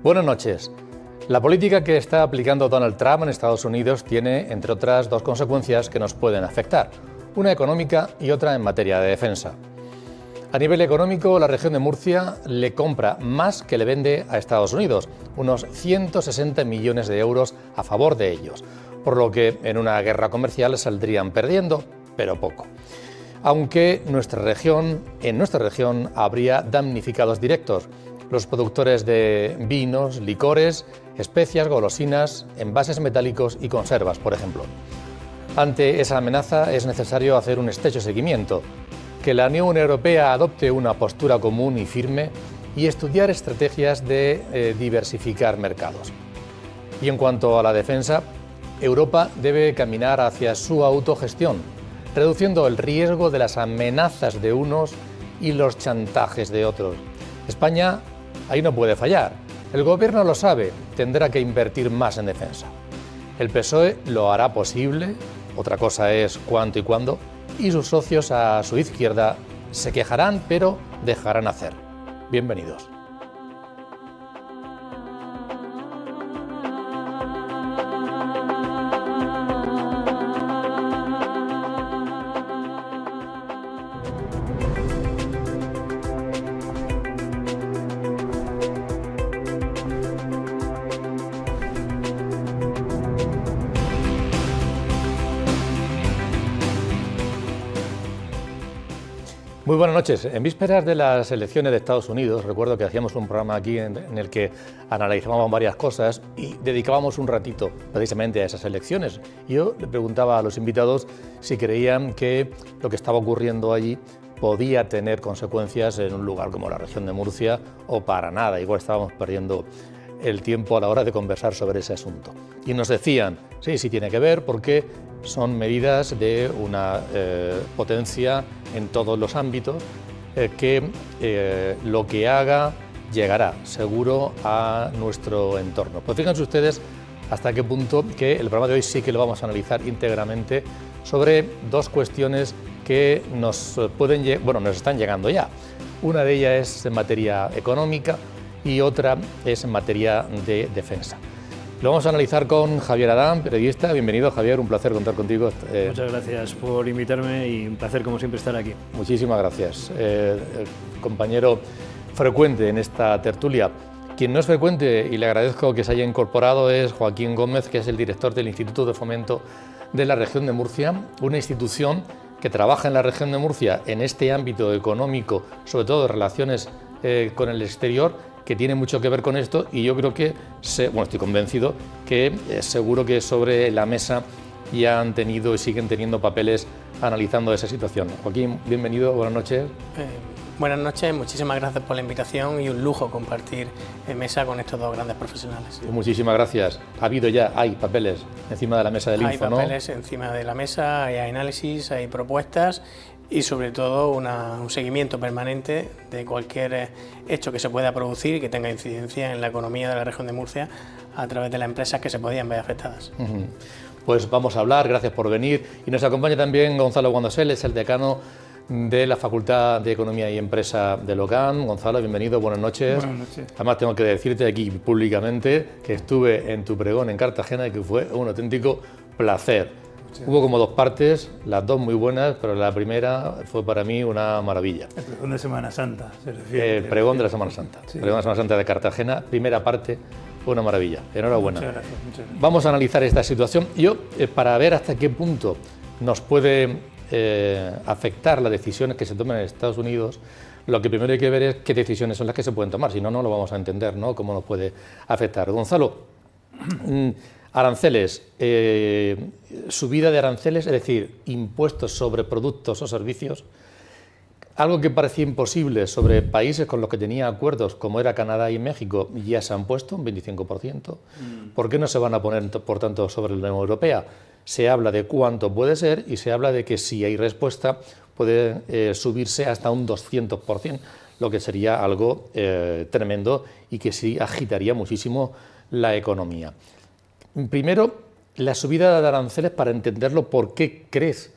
Buenas noches. La política que está aplicando Donald Trump en Estados Unidos tiene, entre otras, dos consecuencias que nos pueden afectar, una económica y otra en materia de defensa. A nivel económico, la región de Murcia le compra más que le vende a Estados Unidos, unos 160 millones de euros a favor de ellos, por lo que en una guerra comercial saldrían perdiendo, pero poco. Aunque en nuestra región habría damnificados directos, los productores de vinos, licores, especias, golosinas, envases metálicos y conservas, por ejemplo. Ante esa amenaza es necesario hacer un estrecho seguimiento, que la Unión Europea adopte una postura común y firme y estudiar estrategias de diversificar mercados. Y en cuanto a la defensa, Europa debe caminar hacia su autogestión, reduciendo el riesgo de las amenazas de unos y los chantajes de otros. España ahí no puede fallar. El gobierno lo sabe, tendrá que invertir más en defensa. El PSOE lo hará posible, otra cosa es cuánto y cuándo, y sus socios a su izquierda se quejarán, pero dejarán hacer. Bienvenidos. Muy buenas noches. En vísperas de las elecciones de Estados Unidos, recuerdo que hacíamos un programa aquí en el que analizábamos varias cosas y dedicábamos un ratito precisamente a esas elecciones. Yo le preguntaba a los invitados si creían que lo que estaba ocurriendo allí podía tener consecuencias en un lugar como la región de Murcia o para nada. Igual estábamos perdiendo el tiempo a la hora de conversar sobre ese asunto. Y nos decían, sí tiene que ver porque son medidas de una potencia en todos los ámbitos que lo que haga llegará seguro a nuestro entorno. Pues fíjense ustedes hasta qué punto que el programa de hoy sí que lo vamos a analizar íntegramente sobre dos cuestiones que nos están llegando ya. Una de ellas es en materia económica y otra es en materia de defensa. Lo vamos a analizar con Javier Adán, periodista. Bienvenido, Javier, un placer contar contigo. Muchas gracias por invitarme y un placer, como siempre, estar aquí. Muchísimas gracias. Compañero frecuente en esta tertulia. Quien no es frecuente, y le agradezco que se haya incorporado, es Joaquín Gómez, que es el director del Instituto de Fomento de la Región de Murcia, una institución que trabaja en la Región de Murcia en este ámbito económico, sobre todo de relaciones con el exterior, que tiene mucho que ver con esto, y yo creo que, estoy convencido que seguro que sobre la mesa ya han tenido y siguen teniendo papeles analizando esa situación. Joaquín, bienvenido, buenas noches. Buenas noches, muchísimas gracias por la invitación y un lujo compartir mesa con estos dos grandes profesionales. Muchísimas gracias. Hay papeles encima de la mesa del Info, ¿no? Hay papeles encima de la mesa, hay análisis, hay propuestas y sobre todo un seguimiento permanente de cualquier hecho que se pueda producir y que tenga incidencia en la economía de la región de Murcia a través de las empresas que se podían ver afectadas. Pues vamos a hablar, gracias por venir. Y nos acompaña también Gonzalo Guandosel, es el decano de la Facultad de Economía y Empresa de Locán. Gonzalo, bienvenido, buenas noches. Buenas noches. Además tengo que decirte aquí públicamente que estuve en tu pregón en Cartagena y que fue un auténtico placer. Hubo como dos partes, las dos muy buenas, pero la primera fue para mí una maravilla. El pregón de Semana Santa, se refiere. El pregón de la Semana Santa. Sí. El pregón de la Semana Santa de Cartagena, primera parte, fue una maravilla. Enhorabuena. Muchas gracias. Vamos a analizar esta situación. Yo, para ver hasta qué punto nos puede afectar las decisiones que se toman en Estados Unidos, lo que primero hay que ver es qué decisiones son las que se pueden tomar, si no, no lo vamos a entender, ¿no? Cómo nos puede afectar. Gonzalo, aranceles, subida de aranceles, es decir, impuestos sobre productos o servicios, algo que parecía imposible sobre países con los que tenía acuerdos, como era Canadá y México, ya se han puesto un 25%. ¿Por qué no se van a poner, por tanto, sobre la Unión Europea? Se habla de cuánto puede ser y se habla de que si hay respuesta puede subirse hasta un 200%, lo que sería algo tremendo y que sí agitaría muchísimo la economía. Primero, la subida de aranceles, para entenderlo, ¿por qué crees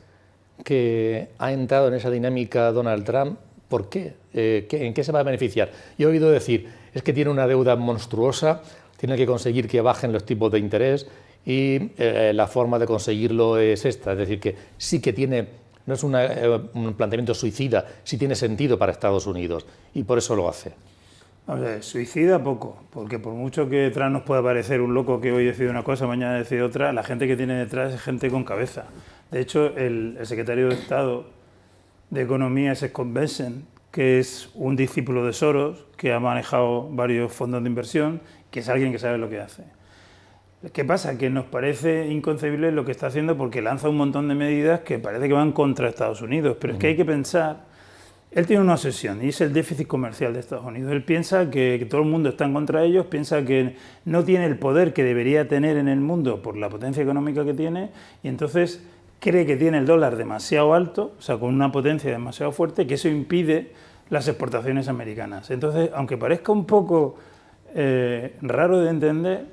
que ha entrado en esa dinámica Donald Trump? ¿Por qué? ¿En qué se va a beneficiar? Yo he oído decir, es que tiene una deuda monstruosa, tiene que conseguir que bajen los tipos de interés y la forma de conseguirlo es esta, es decir, que sí que tiene, no es un planteamiento suicida, sí tiene sentido para Estados Unidos y por eso lo hace. A ver, suicida poco, porque por mucho que detrás nos pueda parecer un loco que hoy decide una cosa, mañana decide otra, la gente que tiene detrás es gente con cabeza. De hecho, el secretario de Estado de Economía es Scott Bessent, que es un discípulo de Soros, que ha manejado varios fondos de inversión, que es alguien que sabe lo que hace. ¿Qué pasa? Que nos parece inconcebible lo que está haciendo porque lanza un montón de medidas que parece que van contra Estados Unidos, pero es que hay que pensar. Él tiene una obsesión y es el déficit comercial de Estados Unidos. Él piensa que todo el mundo está en contra de ellos, piensa que no tiene el poder que debería tener en el mundo por la potencia económica que tiene y entonces cree que tiene el dólar demasiado alto, o sea, con una potencia demasiado fuerte, que eso impide las exportaciones americanas. Entonces, aunque parezca un poco raro de entender,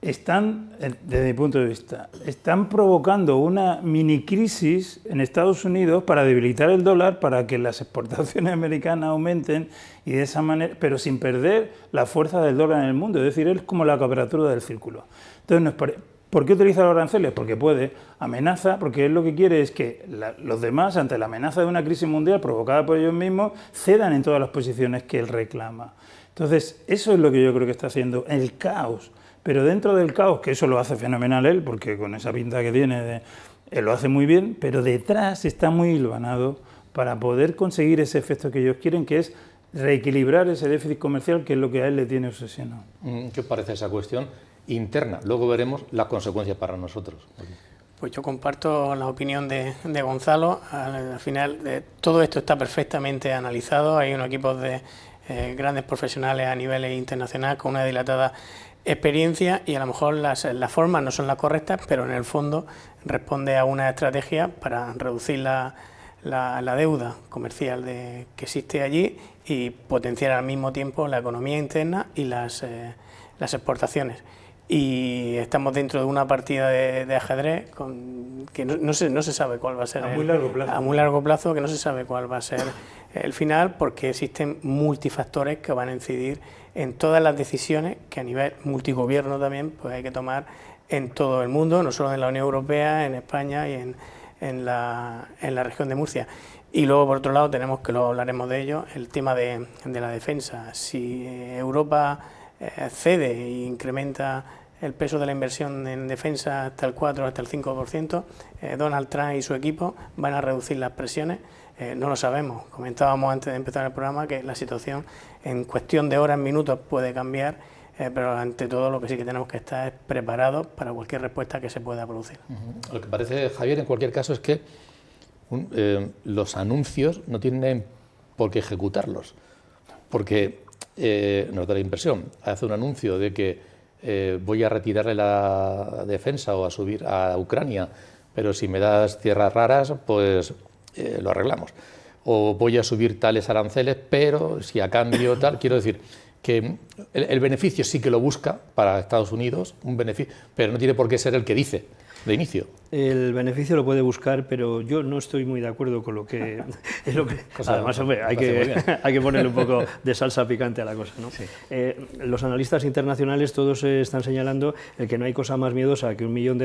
están, desde mi punto de vista, están provocando una mini crisis en Estados Unidos para debilitar el dólar, para que las exportaciones americanas aumenten y de esa manera, pero sin perder la fuerza del dólar en el mundo. Es decir, es como la cuadratura del círculo. Entonces, ¿por qué utiliza los aranceles? Porque puede, amenaza, porque él lo que quiere es que los demás, ante la amenaza de una crisis mundial provocada por ellos mismos, cedan en todas las posiciones que él reclama. Entonces, eso es lo que yo creo que está haciendo, el caos. Pero dentro del caos, que eso lo hace fenomenal él, porque con esa pinta que tiene, él lo hace muy bien, pero detrás está muy hilvanado para poder conseguir ese efecto que ellos quieren, que es reequilibrar ese déficit comercial, que es lo que a él le tiene obsesionado. ¿Qué os parece esa cuestión interna? Luego veremos las consecuencias para nosotros. Pues yo comparto la opinión de Gonzalo. Al final, todo esto está perfectamente analizado. Hay unos equipos de grandes profesionales a nivel internacional con una dilatada experiencia y a lo mejor las formas no son las correctas, pero en el fondo responde a una estrategia para reducir la deuda comercial que existe allí y potenciar al mismo tiempo la economía interna y las exportaciones. Y estamos dentro de una partida de ajedrez que no se sabe cuál va a ser a muy largo plazo, que no se sabe cuál va a ser el final, porque existen multifactores que van a incidir en todas las decisiones que a nivel multigobierno también pues hay que tomar en todo el mundo, no solo en la Unión Europea, en España y en la región de Murcia. Y luego, por otro lado, tenemos, que luego hablaremos de ello, el tema de la defensa. Si Europa cede e incrementa el peso de la inversión en defensa hasta el 4, hasta el 5%, Donald Trump y su equipo van a reducir las presiones. No lo sabemos. Comentábamos antes de empezar el programa que la situación en cuestión de horas, minutos puede cambiar, pero ante todo lo que sí que tenemos que estar es preparados para cualquier respuesta que se pueda producir. Lo que parece, Javier, en cualquier caso es que los anuncios no tienen por qué ejecutarlos, porque nos da la impresión, hace un anuncio de que voy a retirarle la defensa o a subir a Ucrania, pero si me das tierras raras, pues lo arreglamos. O voy a subir tales aranceles, pero si a cambio tal, quiero decir que el beneficio sí que lo busca para Estados Unidos, un beneficio, pero no tiene por qué ser el que dice de inicio. El beneficio lo puede buscar, pero yo no estoy muy de acuerdo con lo que... es lo que además, hombre, hay que ponerle un poco de salsa picante a la cosa, ¿no? Sí. Los analistas internacionales todos están señalando el que no hay cosa más miedosa que $1 millón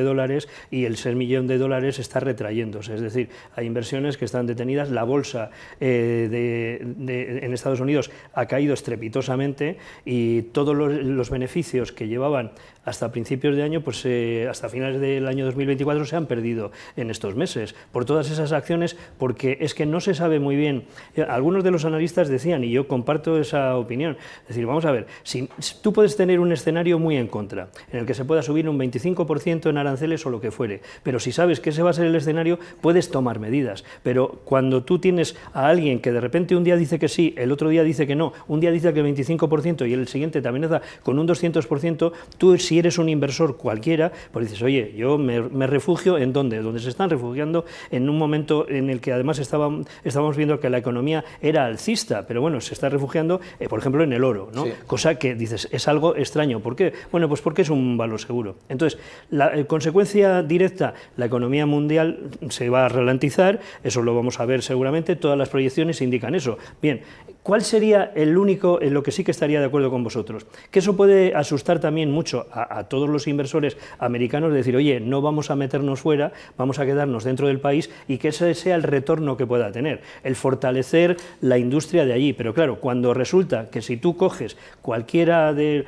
y el $1 millón está retrayéndose. Es decir, hay inversiones que están detenidas. La bolsa en Estados Unidos ha caído estrepitosamente y todos los beneficios que llevaban hasta principios de año, pues hasta finales del año 2024 se han perdido en estos meses por todas esas acciones, porque es que no se sabe muy bien. Algunos de los analistas decían, y yo comparto esa opinión, es decir, vamos a ver, si tú puedes tener un escenario muy en contra, en el que se pueda subir un 25% en aranceles o lo que fuere, pero si sabes que ese va a ser el escenario, puedes tomar medidas, pero cuando tú tienes a alguien que de repente un día dice que sí, el otro día dice que no, un día dice que el 25% y el siguiente también está con un 200%, tú si si eres un inversor cualquiera, pues dices, oye, yo me refugio ¿en dónde? Donde se están refugiando en un momento en el que además estábamos viendo que la economía era alcista, pero bueno, se está refugiando, por ejemplo, en el oro, ¿no? Sí. Cosa que dices, es algo extraño. ¿Por qué? Bueno, pues porque es un valor seguro. Entonces, la consecuencia directa, la economía mundial se va a ralentizar, eso lo vamos a ver seguramente, todas las proyecciones indican eso. Bien, ¿cuál sería el único en lo que sí que estaría de acuerdo con vosotros? Que eso puede asustar también mucho a todos los inversores americanos, de decir, oye, no vamos a meternos fuera, vamos a quedarnos dentro del país y que ese sea el retorno que pueda tener, el fortalecer la industria de allí. Pero claro, cuando resulta que si tú coges cualquiera de...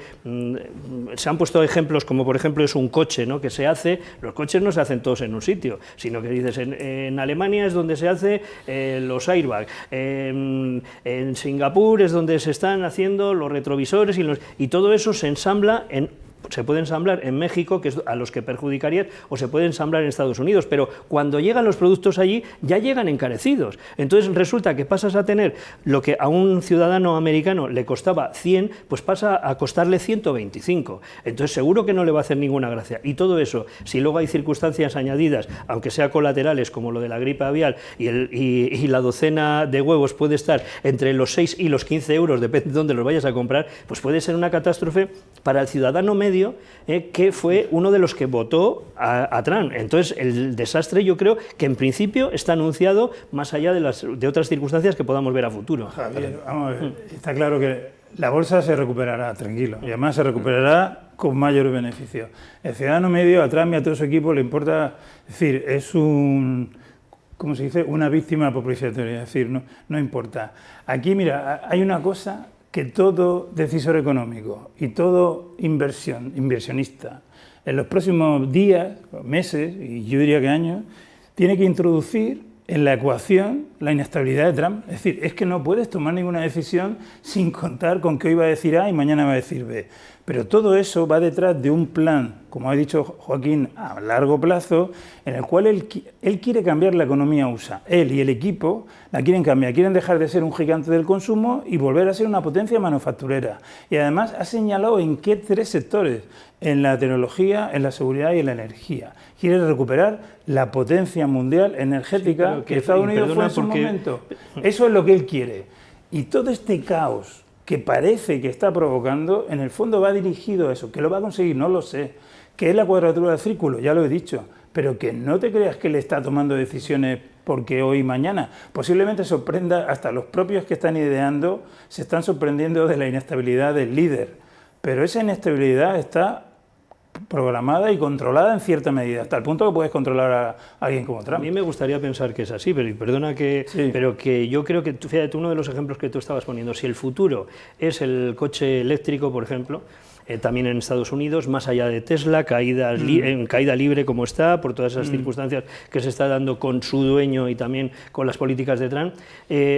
se han puesto ejemplos como por ejemplo es un coche, ¿no?, que se hace, los coches no se hacen todos en un sitio, sino que dices, en Alemania es donde se hace los airbags, en Singapur es donde se están haciendo los retrovisores y todo eso se ensambla se puede ensamblar en México, que es a los que perjudicaría, o se puede ensamblar en Estados Unidos, pero cuando llegan los productos allí, ya llegan encarecidos. Entonces resulta que pasas a tener lo que a un ciudadano americano le costaba 100, pues pasa a costarle 125. Entonces seguro que no le va a hacer ninguna gracia. Y todo eso, si luego hay circunstancias añadidas, aunque sea colaterales, como lo de la gripe aviar, y la docena de huevos puede estar entre los 6 y los 15 euros, depende de dónde los vayas a comprar, pues puede ser una catástrofe para el ciudadano medio, que fue uno de los que votó a Trump. Entonces, el desastre yo creo que en principio está anunciado más allá de otras circunstancias que podamos ver a futuro. Javier, vamos a ver, está claro que la bolsa se recuperará, tranquilo, y además se recuperará con mayores beneficios. El ciudadano medio, a Trump y a todo su equipo le importa, es decir, es ¿cómo se dice?, una víctima propiciatoria, es decir, no importa. Aquí, mira, hay una cosa que todo decisor económico y todo inversionista en los próximos días, meses y yo diría que años, tiene que introducir en la ecuación la inestabilidad de Trump. Es decir, es que no puedes tomar ninguna decisión sin contar con que hoy va a decir A y mañana va a decir B. Pero todo eso va detrás de un plan, como ha dicho Joaquín, a largo plazo, en el cual él quiere cambiar la economía USA. Él y el equipo la quieren cambiar, quieren dejar de ser un gigante del consumo y volver a ser una potencia manufacturera. Y además ha señalado en qué 3 sectores, en la tecnología, en la seguridad y en la energía. Quiere recuperar la potencia mundial energética sí, que Estados Unidos fue en su momento. Eso es lo que él quiere. Y todo este caos que parece que está provocando, en el fondo va dirigido a eso. ¿Que lo va a conseguir? No lo sé. ¿Que es la cuadratura del círculo? Ya lo he dicho. Pero que no te creas que él está tomando decisiones porque hoy y mañana. Posiblemente sorprenda, hasta los propios que están ideando se están sorprendiendo de la inestabilidad del líder. Pero esa inestabilidad está programada y controlada en cierta medida, hasta el punto que puedes controlar a alguien como Trump. A mí me gustaría pensar que es así, pero perdona que... Sí. Pero que yo creo que, fíjate, uno de los ejemplos que tú estabas poniendo, si el futuro es el coche eléctrico, por ejemplo, también en Estados Unidos, más allá de Tesla, en caída libre como está, por todas esas circunstancias que se está dando con su dueño y también con las políticas de Trump,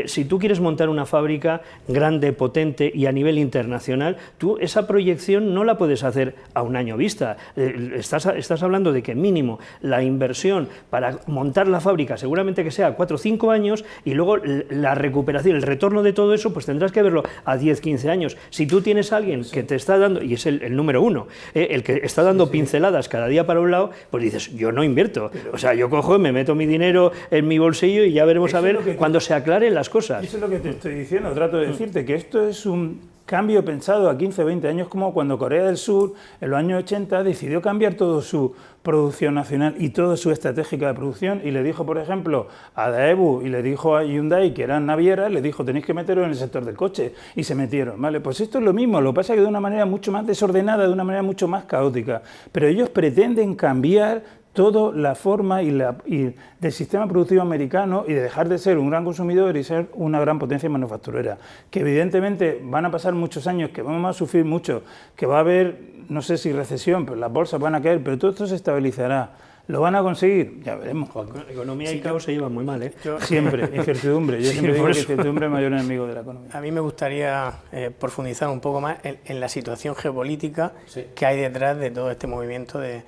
si tú quieres montar una fábrica grande, potente y a nivel internacional, tú esa proyección no la puedes hacer a un año vista. Estás hablando de que mínimo la inversión para montar la fábrica seguramente que sea 4 o 5 años y luego la recuperación, el retorno de todo eso, pues tendrás que verlo a 10, 15 años. Si tú tienes a alguien que te está dando, y es el número uno, el que está dando pinceladas cada día para un lado, pues dices, yo no invierto. O sea, yo cojo, me meto mi dinero en mi bolsillo y ya veremos a ver cuando se aclaren las cosas. Eso es lo que te estoy diciendo, trato de decirte que esto es un cambio pensado a 15 o 20 años, como cuando Corea del Sur, en los años 80, decidió cambiar toda su producción nacional y toda su estratégica de producción y le dijo, por ejemplo, a Daewoo y le dijo a Hyundai, que eran navieras, le dijo, tenéis que meteros en el sector del coche, y se metieron, ¿vale? Pues esto es lo mismo, lo que pasa es que de una manera mucho más desordenada, de una manera mucho más caótica, pero ellos pretenden cambiar toda la forma y del sistema productivo americano y de dejar de ser un gran consumidor y ser una gran potencia manufacturera, que evidentemente van a pasar muchos años, que vamos a sufrir mucho, que va a haber, no sé si recesión, pero las bolsas van a caer, pero todo esto se estabilizará. ¿Lo van a conseguir? Ya veremos. Economía y caos se llevan muy mal, ¿eh? Siempre, incertidumbre. Yo siempre digo que incertidumbre es el mayor enemigo de la economía. A mí me gustaría profundizar un poco más en la situación geopolítica que hay detrás de todo este movimiento de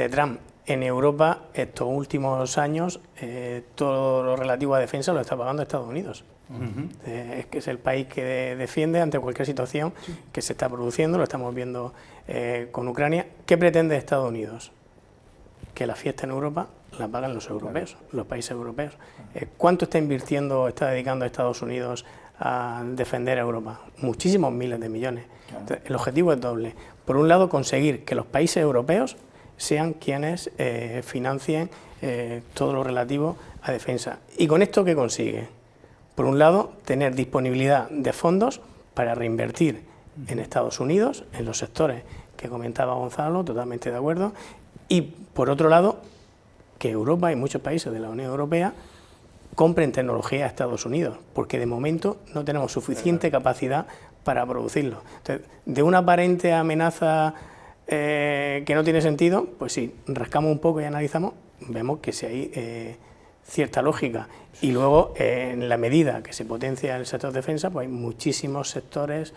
Trump. En Europa, estos últimos años, todo lo relativo a defensa lo está pagando Estados Unidos. Es que es el país que defiende ante cualquier situación que se está produciendo, lo estamos viendo con Ucrania. ¿Qué pretende Estados Unidos? Que la fiesta en Europa la pagan los europeos, los países europeos. ¿Cuánto está invirtiendo, está dedicando Estados Unidos a defender a Europa? Muchísimos miles de millones. Entonces, el objetivo es doble. Por un lado, conseguir que los países europeos sean quienes financien todo lo relativo a defensa. ¿Y con esto qué consigue? Por un lado, tener disponibilidad de fondos para reinvertir en Estados Unidos, en los sectores que comentaba Gonzalo, totalmente de acuerdo, y por otro lado, que Europa y muchos países de la Unión Europea compren tecnología a Estados Unidos, porque de momento no tenemos suficiente capacidad para producirlo. Entonces, de una aparente amenaza que no tiene sentido, pues si rascamos un poco y analizamos, vemos que si hay cierta lógica. Y luego, en la medida que se potencia el sector defensa, pues hay muchísimos sectores,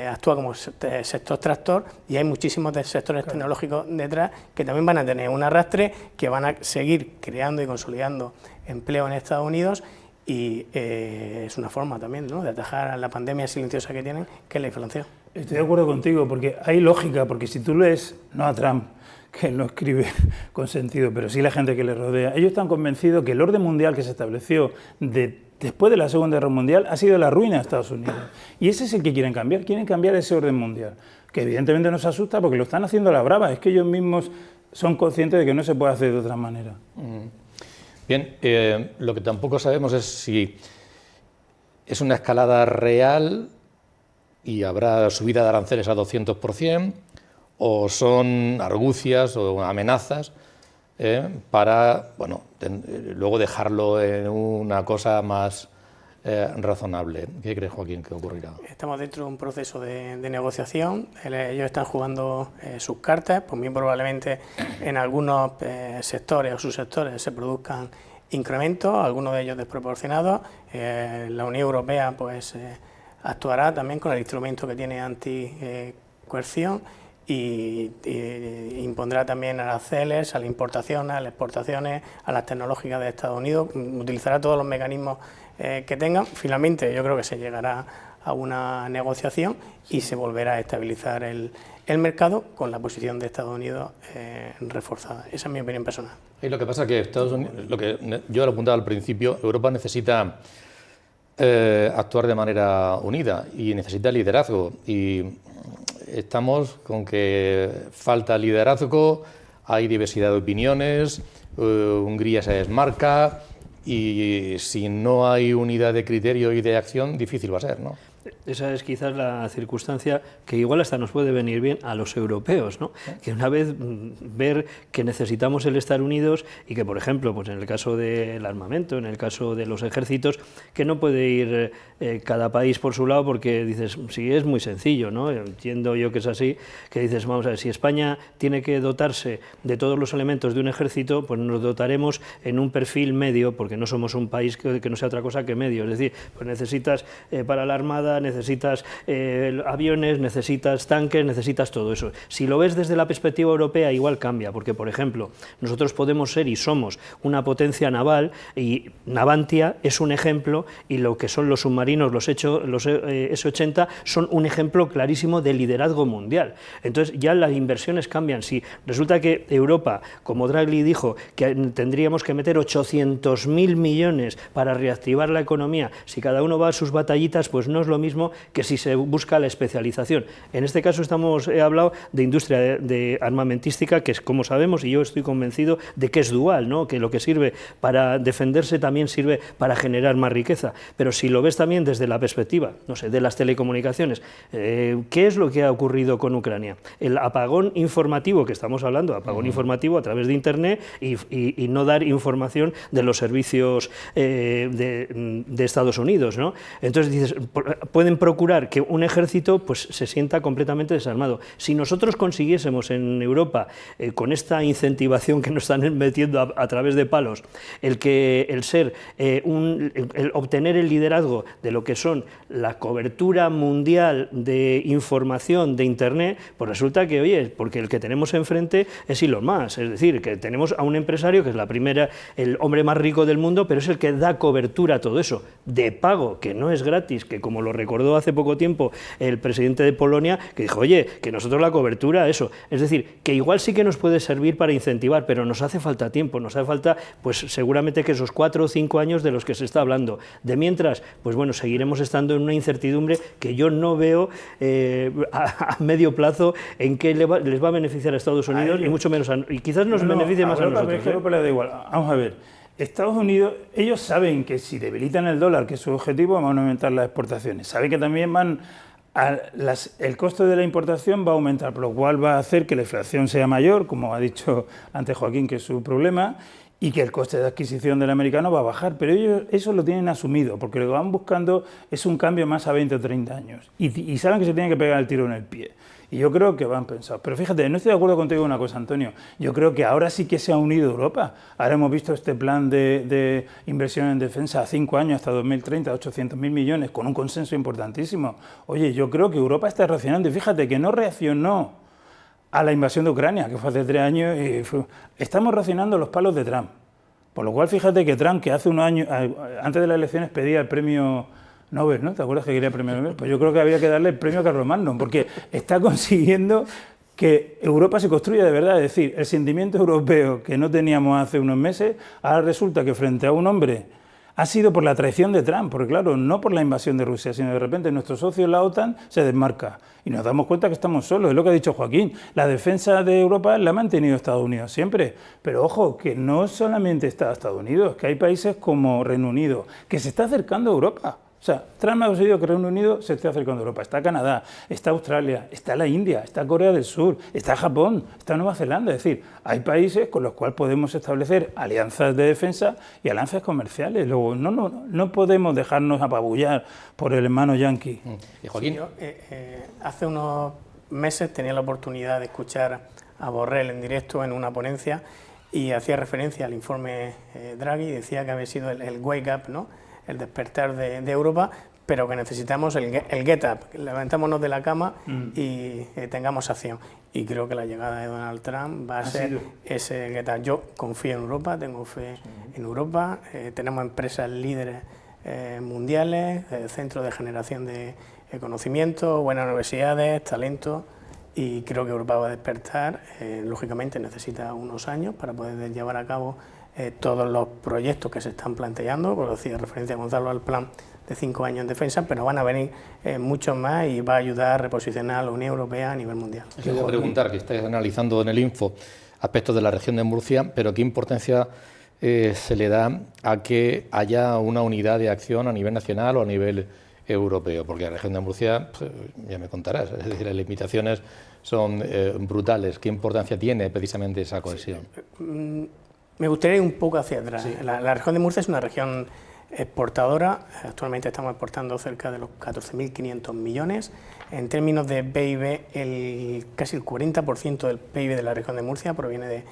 actúa como sector tractor y hay muchísimos sectores tecnológicos detrás que también van a tener un arrastre, que van a seguir creando y consolidando empleo en Estados Unidos y es una forma también, ¿no?, de atajar a la pandemia silenciosa que tienen, que es la inflación. Estoy de acuerdo contigo, porque hay lógica, porque si tú lees, no a Trump, que él no escribe con sentido, pero sí la gente que le rodea, ellos están convencidos que el orden mundial que se estableció después de la Segunda Guerra Mundial ha sido la ruina de Estados Unidos. Y ese es el que quieren cambiar ese orden mundial, que evidentemente nos asusta porque lo están haciendo a la brava, es que ellos mismos son conscientes de que no se puede hacer de otra manera. Bien, lo que tampoco sabemos es si es una escalada real y habrá subida de aranceles a 200%, o son argucias o amenazas para, bueno, luego dejarlo en una cosa más razonable. ¿Qué crees, Joaquín, que ocurrirá? Estamos dentro de un proceso de negociación. Ellos están jugando sus cartas, pues bien probablemente en algunos sectores o subsectores se produzcan incrementos, algunos de ellos desproporcionados. La Unión Europea pues actuará también con el instrumento que tiene anti-coerción y impondrá también aranceles a la importación, a las exportaciones, a las tecnológicas de Estados Unidos, utilizará todos los mecanismos que tengan. Finalmente yo creo que se llegará a una negociación y se volverá a estabilizar el mercado con la posición de Estados Unidos reforzada. Esa es mi opinión personal. Y lo que pasa es que Estados Unidos, lo que yo lo apuntaba al principio, Europa necesita actuar de manera unida y necesita liderazgo, y estamos con que falta liderazgo, hay diversidad de opiniones, Hungría se desmarca y si no hay unidad de criterio y de acción, difícil va a ser, ¿no? Esa es quizás la circunstancia que igual hasta nos puede venir bien a los europeos, ¿no? Que una vez ver que necesitamos el estar unidos y que, por ejemplo, pues en el caso del armamento, en el caso de los ejércitos, que no puede ir cada país por su lado, porque dices, sí, es muy sencillo, ¿no? Entiendo yo que es así, que dices, vamos a ver, si España tiene que dotarse de todos los elementos de un ejército, pues nos dotaremos en un perfil medio, porque no somos un país que no sea otra cosa que medio, es decir, pues necesitas para la Armada, necesitas aviones, necesitas tanques, necesitas todo eso. Si lo ves desde la perspectiva europea, igual cambia, porque, por ejemplo, nosotros podemos ser y somos una potencia naval, y Navantia es un ejemplo, y lo que son los submarinos, los S-80, son un ejemplo clarísimo de liderazgo mundial. Entonces ya las inversiones cambian. Si resulta que Europa, como Draghi dijo, que tendríamos que meter 800.000 millones para reactivar la economía, si cada uno va a sus batallitas, pues no es lo mismo que si se busca la especialización. En este caso he hablado de industria de armamentística, que es, como sabemos, y yo estoy convencido de que es dual, ¿no? Que lo que sirve para defenderse también sirve para generar más riqueza. Pero si lo ves también desde la perspectiva, no sé, de las telecomunicaciones, ¿qué es lo que ha ocurrido con Ucrania? El apagón informativo que estamos hablando, apagón informativo a través de Internet y no dar información de los servicios de Estados Unidos, ¿no? Entonces dices, pueden pueden procurar que un ejército pues, se sienta completamente desarmado. Si nosotros consiguiésemos en Europa, con esta incentivación que nos están metiendo a través de palos, el obtener el liderazgo de lo que son la cobertura mundial de información de Internet, pues resulta que, oye, porque el que tenemos enfrente es Elon Musk, es decir, que tenemos a un empresario que es el hombre más rico del mundo, pero es el que da cobertura a todo eso, de pago, que no es gratis, que como lo recordó hace poco tiempo el presidente de Polonia, que dijo, oye, que nosotros la cobertura, eso, es decir, que igual sí que nos puede servir para incentivar, pero nos hace falta tiempo, nos hace falta, pues seguramente que esos 4 o 5 años de los que se está hablando. De mientras, pues bueno, seguiremos estando en una incertidumbre que yo no veo a medio plazo en qué les va a beneficiar a Estados Unidos y mucho menos y quizás nos beneficie más a nosotros. Es que Europa le da igual. Vamos a ver, Estados Unidos, ellos saben que si debilitan el dólar, que es su objetivo, van a aumentar las exportaciones. Saben que también el costo de la importación va a aumentar, por lo cual va a hacer que la inflación sea mayor, como ha dicho antes Joaquín, que es su problema, y que el coste de adquisición del americano va a bajar, pero ellos eso lo tienen asumido, porque lo que van buscando es un cambio más a 20 o 30 años, y saben que se tienen que pegar el tiro en el pie. Y yo creo que van pensados. Pero fíjate, no estoy de acuerdo contigo en una cosa, Antonio. Yo creo que ahora sí que se ha unido Europa. Ahora hemos visto este plan de inversión en defensa a 5 años, hasta 2030, 800.000 millones, con un consenso importantísimo. Oye, yo creo que Europa está reaccionando, y fíjate que no reaccionó a la invasión de Ucrania, que fue hace 3 años, estamos reaccionando a los palos de Trump. Por lo cual, fíjate que Trump, que hace unos años, antes de las elecciones, pedía el premio Nobel, ¿no? ¿Te acuerdas que quería el premio Nobel? Pues yo creo que había que darle el premio a Carlomagno, porque está consiguiendo que Europa se construya de verdad. Es decir, el sentimiento europeo que no teníamos hace unos meses, ahora resulta que frente a un hombre ha sido por la traición de Trump, porque claro, no por la invasión de Rusia, sino de repente nuestro socio en la OTAN se desmarca y nos damos cuenta que estamos solos. Es lo que ha dicho Joaquín, la defensa de Europa la ha mantenido Estados Unidos siempre, pero ojo, que no solamente está Estados Unidos, que hay países como Reino Unido, que se está acercando a Europa. O sea, Trump ha conseguido que Reino Unido se esté acercando a Europa. Está Canadá, está Australia, está la India, está Corea del Sur, está Japón, está Nueva Zelanda. Es decir, hay países con los cuales podemos establecer alianzas de defensa y alianzas comerciales. Luego, no podemos dejarnos apabullar por el hermano yanqui. ¿Y Joaquín? Sí, yo, hace unos meses tenía la oportunidad de escuchar a Borrell en directo en una ponencia y hacía referencia al informe Draghi y decía que había sido el wake up, ¿no?, el despertar de Europa, pero que necesitamos el get up, levantémonos de la cama y tengamos acción. Y creo que la llegada de Donald Trump va a ser ese get up. Yo confío en Europa, tengo fe en Europa, tenemos empresas líderes mundiales, centros de generación de conocimiento, buenas universidades, talento, y creo que Europa va a despertar. Lógicamente necesita unos años para poder llevar a cabo todos los proyectos que se están planteando, por decir referencia a Gonzalo al plan de 5 años en defensa, pero van a venir muchos más y va a ayudar a reposicionar a la Unión Europea a nivel mundial. Quiero preguntar, que estáis analizando en el Info aspectos de la región de Murcia, pero ¿qué importancia se le da a que haya una unidad de acción a nivel nacional o a nivel europeo? Porque la región de Murcia, pues, ya me contarás, es decir, las limitaciones son brutales. ¿Qué importancia tiene precisamente esa cohesión? Sí. Me gustaría ir un poco hacia atrás. Sí. La región de Murcia es una región exportadora. Actualmente estamos exportando cerca de los 14.500 millones. En términos de PIB, casi el 40% del PIB de la región de Murcia proviene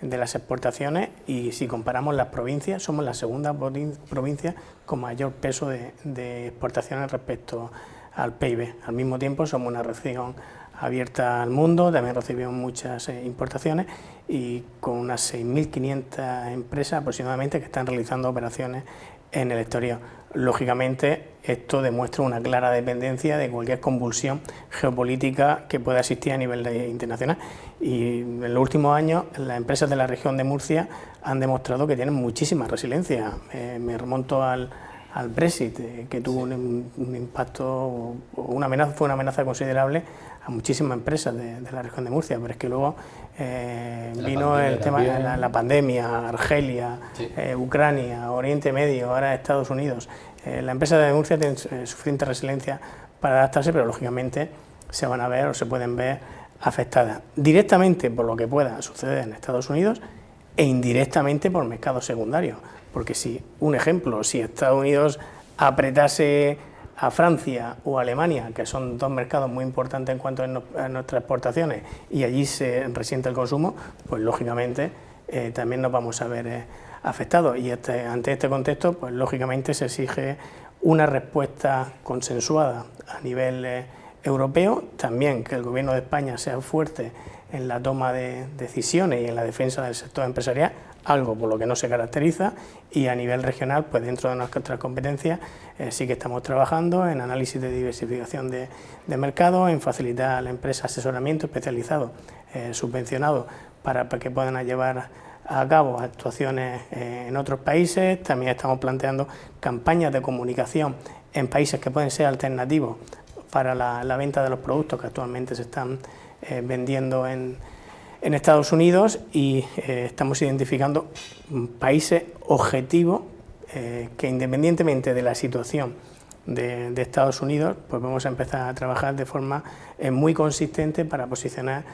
de las exportaciones, y si comparamos las provincias, somos la segunda provincia con mayor peso de exportaciones respecto al PIB. Al mismo tiempo somos una región abierta al mundo, también recibimos muchas importaciones y con unas 6.500 empresas aproximadamente que están realizando operaciones en el exterior. Lógicamente, esto demuestra una clara dependencia de cualquier convulsión geopolítica que pueda existir a nivel internacional. Y en los últimos años, las empresas de la región de Murcia han demostrado que tienen muchísima resiliencia. Me remonto al Brexit, que tuvo un impacto, fue una amenaza considerable a muchísimas empresas de la región de Murcia, pero es que luego vino el tema de la pandemia, Argelia, sí, Ucrania, Oriente Medio, ahora Estados Unidos. La empresa de Murcia tiene suficiente resiliencia para adaptarse, pero lógicamente se van a ver o se pueden ver afectadas directamente por lo que pueda suceder en Estados Unidos e indirectamente por mercados secundarios. Porque si, un ejemplo, si Estados Unidos apretase a Francia o a Alemania, que son dos mercados muy importantes en cuanto a nuestras exportaciones, y allí se resiente el consumo, pues lógicamente también nos vamos a ver afectados. Y ante este contexto, pues lógicamente se exige una respuesta consensuada a nivel europeo, también que el Gobierno de España sea fuerte en la toma de decisiones y en la defensa del sector empresarial, algo por lo que no se caracteriza, y a nivel regional, pues dentro de nuestras competencias sí que estamos trabajando en análisis de diversificación de mercados, en facilitar a la empresa asesoramiento especializado, subvencionado, para que puedan llevar a cabo actuaciones en otros países. También estamos planteando campañas de comunicación en países que pueden ser alternativos para la venta de los productos que actualmente se están vendiendo en Estados Unidos, y estamos identificando países objetivos que, independientemente de la situación de Estados Unidos, pues vamos a empezar a trabajar de forma muy consistente para posicionar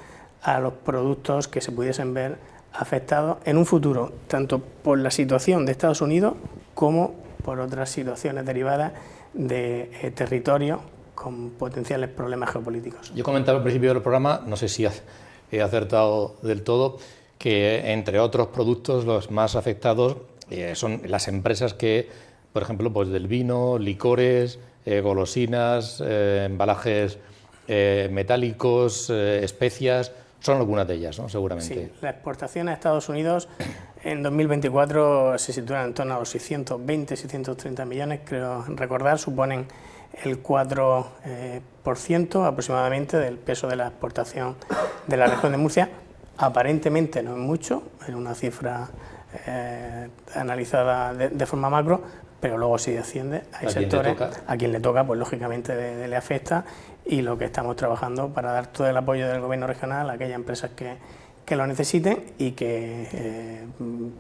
a los productos que se pudiesen ver afectados en un futuro, tanto por la situación de Estados Unidos como por otras situaciones derivadas de territorios con potenciales problemas geopolíticos. Yo comentaba al principio del programa, no sé si he acertado del todo, que entre otros productos los más afectados son las empresas que, por ejemplo, pues del vino, licores, golosinas, embalajes metálicos, especias, son algunas de ellas, ¿no? Seguramente. Sí, la exportación a Estados Unidos en 2024 se sitúa en torno a los 620, 630 millones, creo recordar, suponen el 4% aproximadamente del peso de la exportación de la región de Murcia. Aparentemente no es mucho, es una cifra analizada de forma macro, pero luego si desciende, hay sectores a quien le toca, pues lógicamente le afecta, y lo que estamos trabajando para dar todo el apoyo del gobierno regional a aquellas empresas que lo necesiten, y que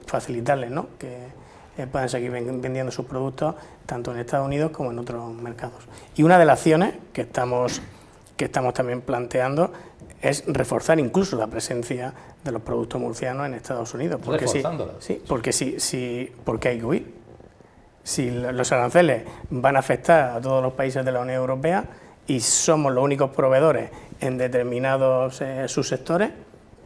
facilitarles, ¿no?, que puedan seguir vendiendo sus productos tanto en Estados Unidos como en otros mercados. Y una de las acciones que estamos también planteando es reforzar incluso la presencia de los productos murcianos en Estados Unidos. Porque porque hay que huir. Si los aranceles van a afectar a todos los países de la Unión Europea y somos los únicos proveedores en determinados subsectores,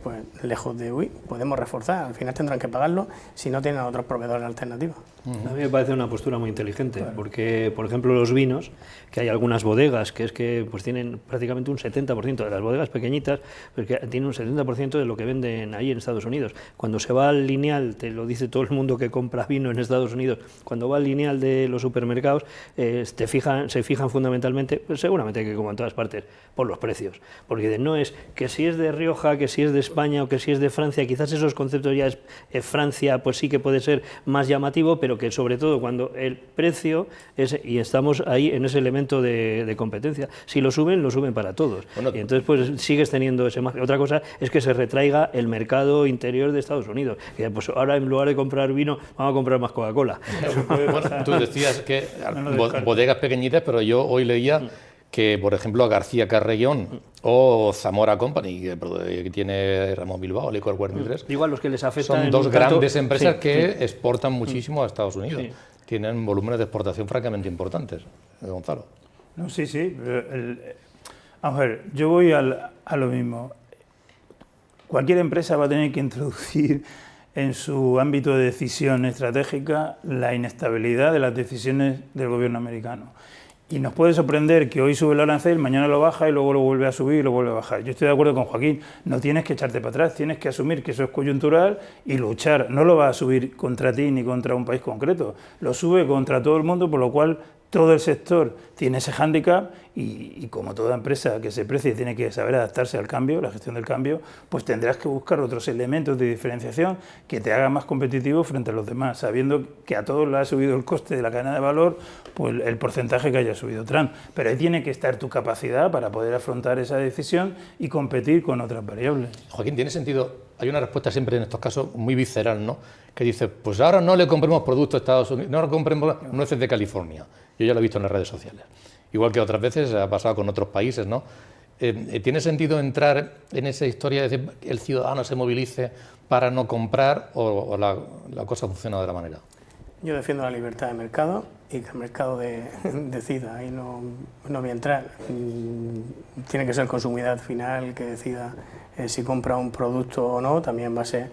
pues lejos de huir, podemos reforzar. Al final tendrán que pagarlo si no tienen otros proveedores alternativos. A mí me parece una postura muy inteligente, porque, por ejemplo, los vinos, que hay algunas bodegas que pues tienen prácticamente un 70% de las bodegas pequeñitas, pues que tienen un 70% de lo que venden ahí en Estados Unidos. Cuando se va al lineal, te lo dice todo el mundo que compra vino en Estados Unidos, cuando va al lineal de los supermercados, se fijan fundamentalmente, pues seguramente que como en todas partes, por los precios. Porque no es que si es de Rioja, que si es de España o que si es de Francia, quizás esos conceptos ya es Francia, pues sí que puede ser más llamativo, pero que sobre todo cuando el precio es, y estamos ahí en ese elemento de competencia, si lo suben para todos. Bueno, y entonces pues sigues teniendo ese margen. Otra cosa es que se retraiga el mercado interior de Estados Unidos, que pues ahora en lugar de comprar vino vamos a comprar más Coca-Cola. Bueno, tú decías que bodegas pequeñitas, pero yo hoy leía que, por ejemplo, a García Carrellón o Zamora Company, que tiene Ramón Bilbao, Licor 43, igual los que les afectan son dos grandes empresas que exportan muchísimo a Estados Unidos. Sí. Tienen volúmenes de exportación francamente importantes. Gonzalo. No, sí. Vamos a ver, yo voy a lo mismo. Cualquier empresa va a tener que introducir en su ámbito de decisión estratégica la inestabilidad de las decisiones del gobierno americano. Y nos puede sorprender que hoy sube el arancel, mañana lo baja y luego lo vuelve a subir y lo vuelve a bajar. Yo estoy de acuerdo con Joaquín, no tienes que echarte para atrás, tienes que asumir que eso es coyuntural y luchar. No lo va a subir contra ti ni contra un país concreto, lo sube contra todo el mundo, por lo cual todo el sector tiene ese hándicap y como toda empresa que se precie tiene que saber adaptarse al cambio, la gestión del cambio, pues tendrás que buscar otros elementos de diferenciación que te hagan más competitivo frente a los demás, sabiendo que a todos le ha subido el coste de la cadena de valor, pues el porcentaje que haya subido Trump. Pero ahí tiene que estar tu capacidad para poder afrontar esa decisión y competir con otras variables. Joaquín, ¿tiene sentido? Hay una respuesta siempre en estos casos muy visceral, ¿no? Que dice, pues ahora no le compremos productos a Estados Unidos, no le compremos nueces de California. Yo ya lo he visto en las redes sociales. Igual que otras veces ha pasado con otros países, ¿no? ¿Tiene sentido entrar en esa historia de decir que el ciudadano se movilice para no comprar o la cosa funciona de la manera? Yo defiendo la libertad de mercado y que el mercado decida, ahí no voy a entrar. Tiene que ser el consumidor final el que decida si compra un producto o no, también en base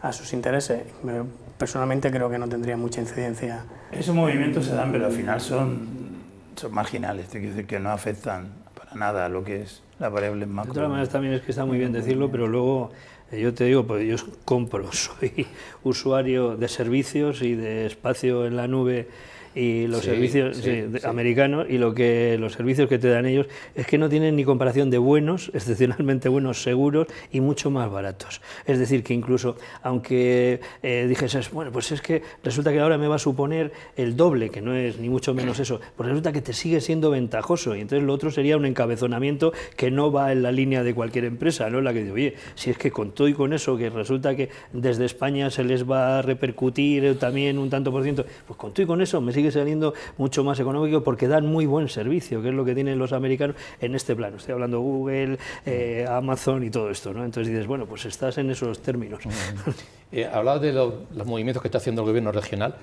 a sus intereses. Personalmente creo que no tendría mucha incidencia. Esos movimientos se dan, pero al final son marginales, te quiero decir que no afectan para nada a lo que es la variable macro. De todas maneras también es que está muy bien decirlo, pero luego yo te digo, pues yo compro, soy usuario de servicios y de espacio en la nube y los servicios americanos, y los servicios que te dan ellos es que no tienen ni comparación de buenos, excepcionalmente buenos, seguros y mucho más baratos. Es decir, que incluso aunque dijeses, bueno, pues es que resulta que ahora me va a suponer el doble, que no es ni mucho menos eso, pues resulta que te sigue siendo ventajoso, y entonces lo otro sería un encabezonamiento que no va en la línea de cualquier empresa, ¿no? La que dice, oye, si es que con todo y con eso, que resulta que desde España se les va a repercutir también un tanto por ciento, pues con todo y con eso me sigue saliendo mucho más económico porque dan muy buen servicio, que es lo que tienen los americanos en este plano. Estoy hablando Google, Amazon y todo esto, ¿no? Entonces dices, bueno, pues estás en esos términos. Hablabas de los movimientos que está haciendo el gobierno regional.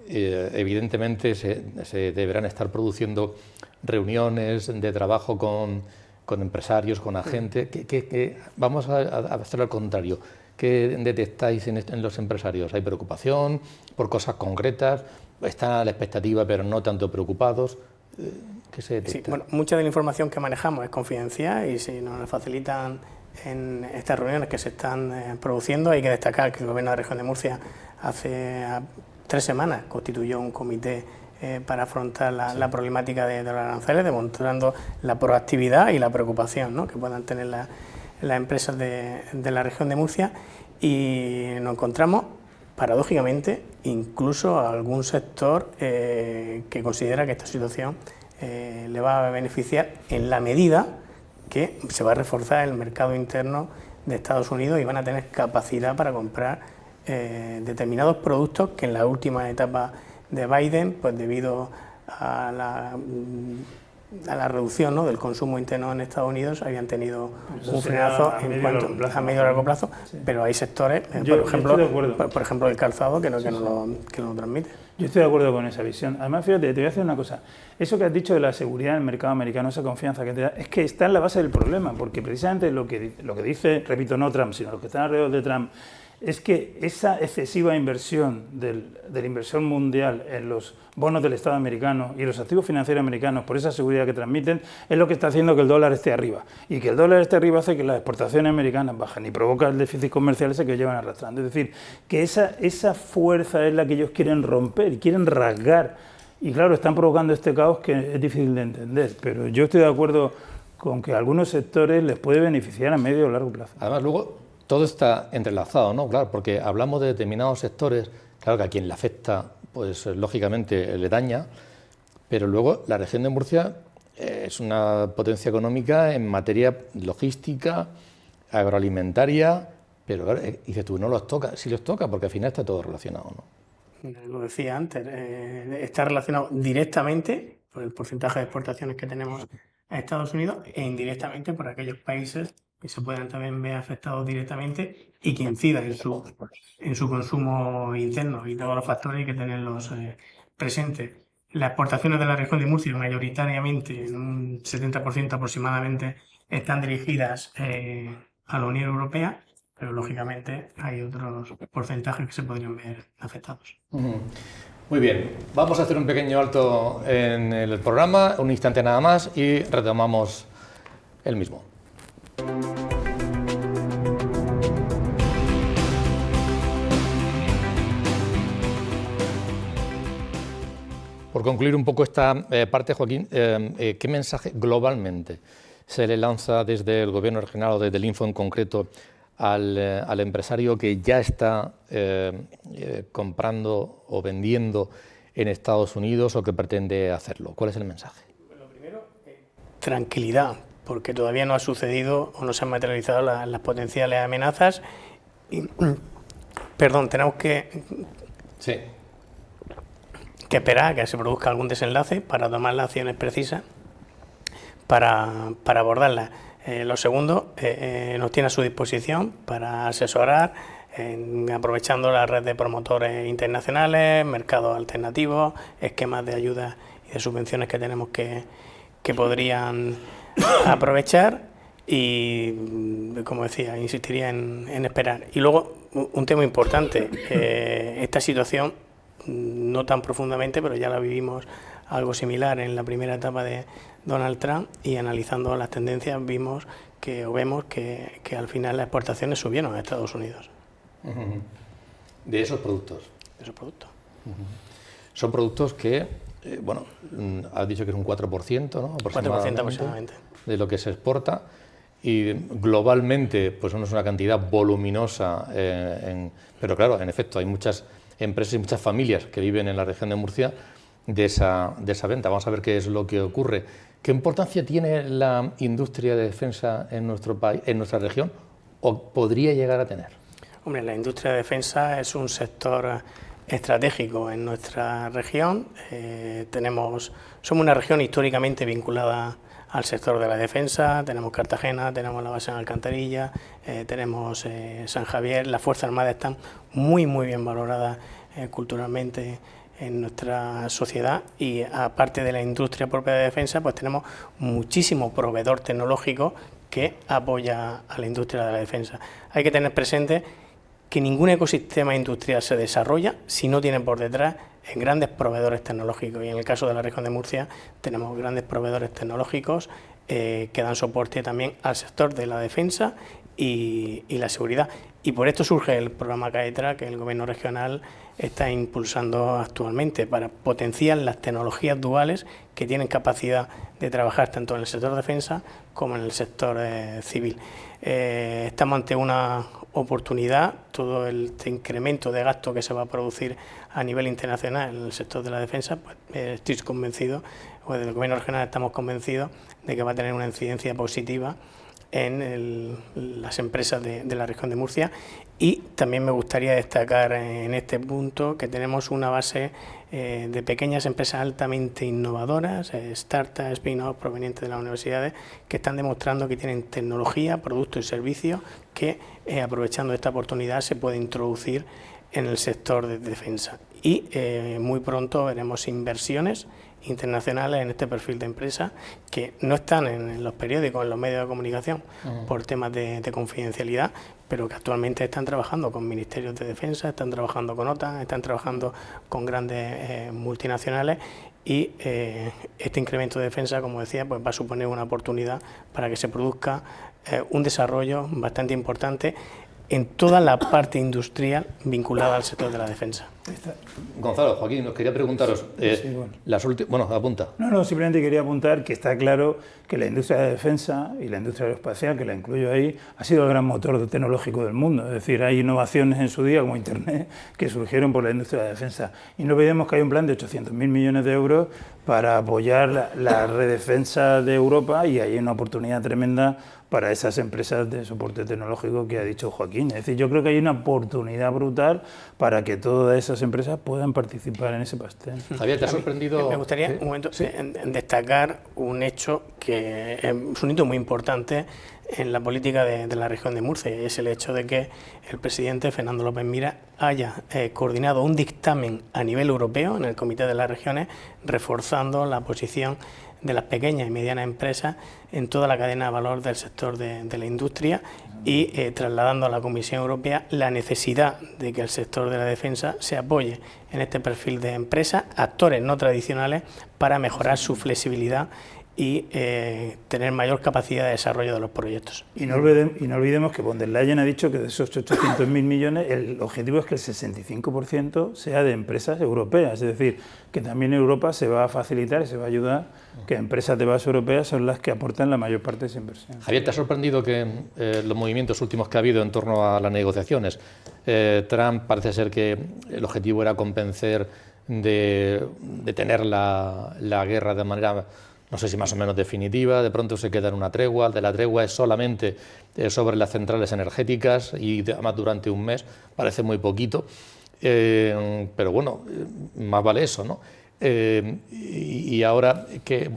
Evidentemente se deberán estar produciendo reuniones de trabajo con empresarios, con agentes. Vamos a hacer al contrario. ¿Qué detectáis en los empresarios? ¿Hay preocupación por cosas concretas? ¿Están a la expectativa pero no tanto preocupados? ¿Qué se detecta? Sí, bueno, mucha de la información que manejamos es confidencial y si nos la facilitan en estas reuniones que se están produciendo, hay que destacar que el Gobierno de la Región de Murcia hace 3 semanas constituyó un comité para afrontar la problemática de los aranceles, demostrando la proactividad y la preocupación, ¿no?, que puedan tener las empresas de la región de Murcia, y nos encontramos, paradójicamente, incluso a algún sector que considera que esta situación le va a beneficiar en la medida que se va a reforzar el mercado interno de Estados Unidos y van a tener capacidad para comprar determinados productos que en la última etapa de Biden, pues debido a la reducción, ¿no?, del consumo interno en Estados Unidos, habían tenido un frenazo a medio y largo plazo, sí. Pero hay sectores, por ejemplo el calzado, que no lo transmite. Yo estoy de acuerdo con esa visión. Además, fíjate, te voy a decir una cosa. Eso que has dicho de la seguridad del mercado americano, esa confianza que te da, es que está en la base del problema, porque precisamente lo que dice, repito, no Trump, sino los que están alrededor de Trump, es que esa excesiva inversión de la inversión mundial en los bonos del Estado americano y los activos financieros americanos, por esa seguridad que transmiten, es lo que está haciendo que el dólar esté arriba. Y que el dólar esté arriba hace que las exportaciones americanas bajen y provoca el déficit comercial ese que llevan arrastrando. Es decir, que esa fuerza es la que ellos quieren romper, quieren rasgar. Y claro, están provocando este caos que es difícil de entender. Pero yo estoy de acuerdo con que a algunos sectores les puede beneficiar a medio o largo plazo. Además, luego todo está entrelazado, ¿no? Claro, porque hablamos de determinados sectores, claro que a quien le afecta, pues lógicamente le daña, pero luego la región de Murcia es una potencia económica en materia logística, agroalimentaria, pero claro, dices tú, no los toca, sí los toca, porque al final está todo relacionado, ¿no? Lo decía antes, está relacionado directamente por el porcentaje de exportaciones que tenemos a Estados Unidos e indirectamente por aquellos países que se puedan también ver afectados directamente y que incidan en su consumo interno, y todos los factores hay que tenerlos presentes. Las exportaciones de la región de Murcia, mayoritariamente, en un 70% aproximadamente, están dirigidas a la Unión Europea, pero lógicamente hay otros porcentajes que se podrían ver afectados. Muy bien, vamos a hacer un pequeño alto en el programa, un instante nada más, y retomamos el mismo. Por concluir un poco esta parte, Joaquín, ¿qué mensaje globalmente se le lanza desde el Gobierno regional o desde el Info en concreto al empresario que ya está comprando o vendiendo en Estados Unidos o que pretende hacerlo? ¿Cuál es el mensaje? Lo primero, tranquilidad, porque todavía no ha sucedido o no se han materializado las potenciales amenazas. Tenemos que esperar a que se produzca algún desenlace para tomar las acciones precisas para abordarlas. Lo segundo, nos tiene a su disposición para asesorar aprovechando la red de promotores internacionales, mercados alternativos, esquemas de ayuda y de subvenciones que tenemos que podrían aprovechar y, como decía, insistiría en esperar. Y luego, un tema importante, esta situación, no tan profundamente, pero ya la vivimos algo similar en la primera etapa de Donald Trump, y analizando las tendencias vemos que al final las exportaciones subieron a Estados Unidos. De esos productos. De esos productos. Son productos que, bueno, has dicho que es un 4%, ¿no? 4% aproximadamente. De lo que se exporta, y globalmente pues no es una cantidad voluminosa, pero claro, en efecto, hay muchas empresas y muchas familias que viven en la región de Murcia de esa venta. Vamos a ver qué es lo que ocurre. ¿Qué importancia tiene la industria de defensa en nuestro país, en nuestra región, o podría llegar a tener? Hombre, la industria de defensa es un sector estratégico en nuestra región. Somos una región históricamente vinculada al sector de la defensa. Tenemos Cartagena, tenemos la base en Alcantarilla, tenemos San Javier. Las Fuerzas Armadas están muy bien valoradas culturalmente en nuestra sociedad, y aparte de la industria propia de defensa, pues tenemos muchísimo proveedor tecnológico que apoya a la industria de la defensa. Hay que tener presente que ningún ecosistema industrial se desarrolla si no tiene por detrás grandes proveedores tecnológicos, y en el caso de la región de Murcia tenemos grandes proveedores tecnológicos que dan soporte también al sector de la defensa y la seguridad. Y por esto surge el programa CAETRA, que el Gobierno regional está impulsando actualmente para potenciar las tecnologías duales que tienen capacidad de trabajar tanto en el sector de defensa como en el sector civil. Estamos ante una oportunidad. Todo este incremento de gasto que se va a producir a nivel internacional en el sector de la defensa, pues, estoy convencido, o desde el Gobierno regional estamos convencidos de que va a tener una incidencia positiva en las empresas de la región de Murcia. Y también me gustaría destacar en este punto que tenemos una base de pequeñas empresas altamente innovadoras, startups, spin-offs provenientes de las universidades, que están demostrando que tienen tecnología, productos y servicios que, aprovechando esta oportunidad, se puede introducir en el sector de defensa. Y muy pronto veremos inversiones internacionales en este perfil de empresas que no están en los periódicos, en los medios de comunicación, por temas de confidencialidad, pero que actualmente están trabajando con ministerios de defensa, están trabajando con OTAN, están trabajando con grandes multinacionales, y este incremento de defensa, como decía, pues va a suponer una oportunidad para que se produzca un desarrollo bastante importante en toda la parte industrial vinculada al sector de la defensa. Gonzalo, Joaquín, nos quería preguntaros, apunta. No, simplemente quería apuntar que está claro que la industria de defensa y la industria aeroespacial, que la incluyo ahí, ha sido el gran motor tecnológico del mundo. Es decir, hay innovaciones en su día, como Internet, que surgieron por la industria de defensa. Y no olvidemos que hay un plan de 800.000 millones de euros para apoyar la redefensa de Europa, y hay una oportunidad tremenda para esas empresas de soporte tecnológico que ha dicho Joaquín. Es decir, yo creo que hay una oportunidad brutal para que todas esas empresas puedan participar en ese pastel. Javier, ¿te ha sorprendido? Me gustaría un momento en destacar un hecho que es un hito muy importante en la política de la región de Murcia, y es el hecho de que el presidente Fernando López Mira haya coordinado un dictamen a nivel europeo en el Comité de las Regiones, reforzando la posición de las pequeñas y medianas empresas en toda la cadena de valor del sector de la industria, y trasladando a la Comisión Europea la necesidad de que el sector de la defensa se apoye en este perfil de empresas, actores no tradicionales, para mejorar su flexibilidad y tener mayor capacidad de desarrollo de los proyectos. Y no olvidemos que von der Leyen ha dicho que de esos 800.000 millones, el objetivo es que el 65% sea de empresas europeas, es decir, que también Europa se va a facilitar y se va a ayudar, que empresas de base europea son las que aportan la mayor parte de esa inversión. Javier, ¿te ha sorprendido que los movimientos últimos que ha habido en torno a las negociaciones? Trump parece ser que el objetivo era convencer de tener la guerra de manera, no sé si más o menos definitiva. De pronto se queda en una tregua. De la tregua es solamente sobre las centrales energéticas, y además durante un mes, parece muy poquito, pero bueno, más vale eso, ¿no? Y ahora que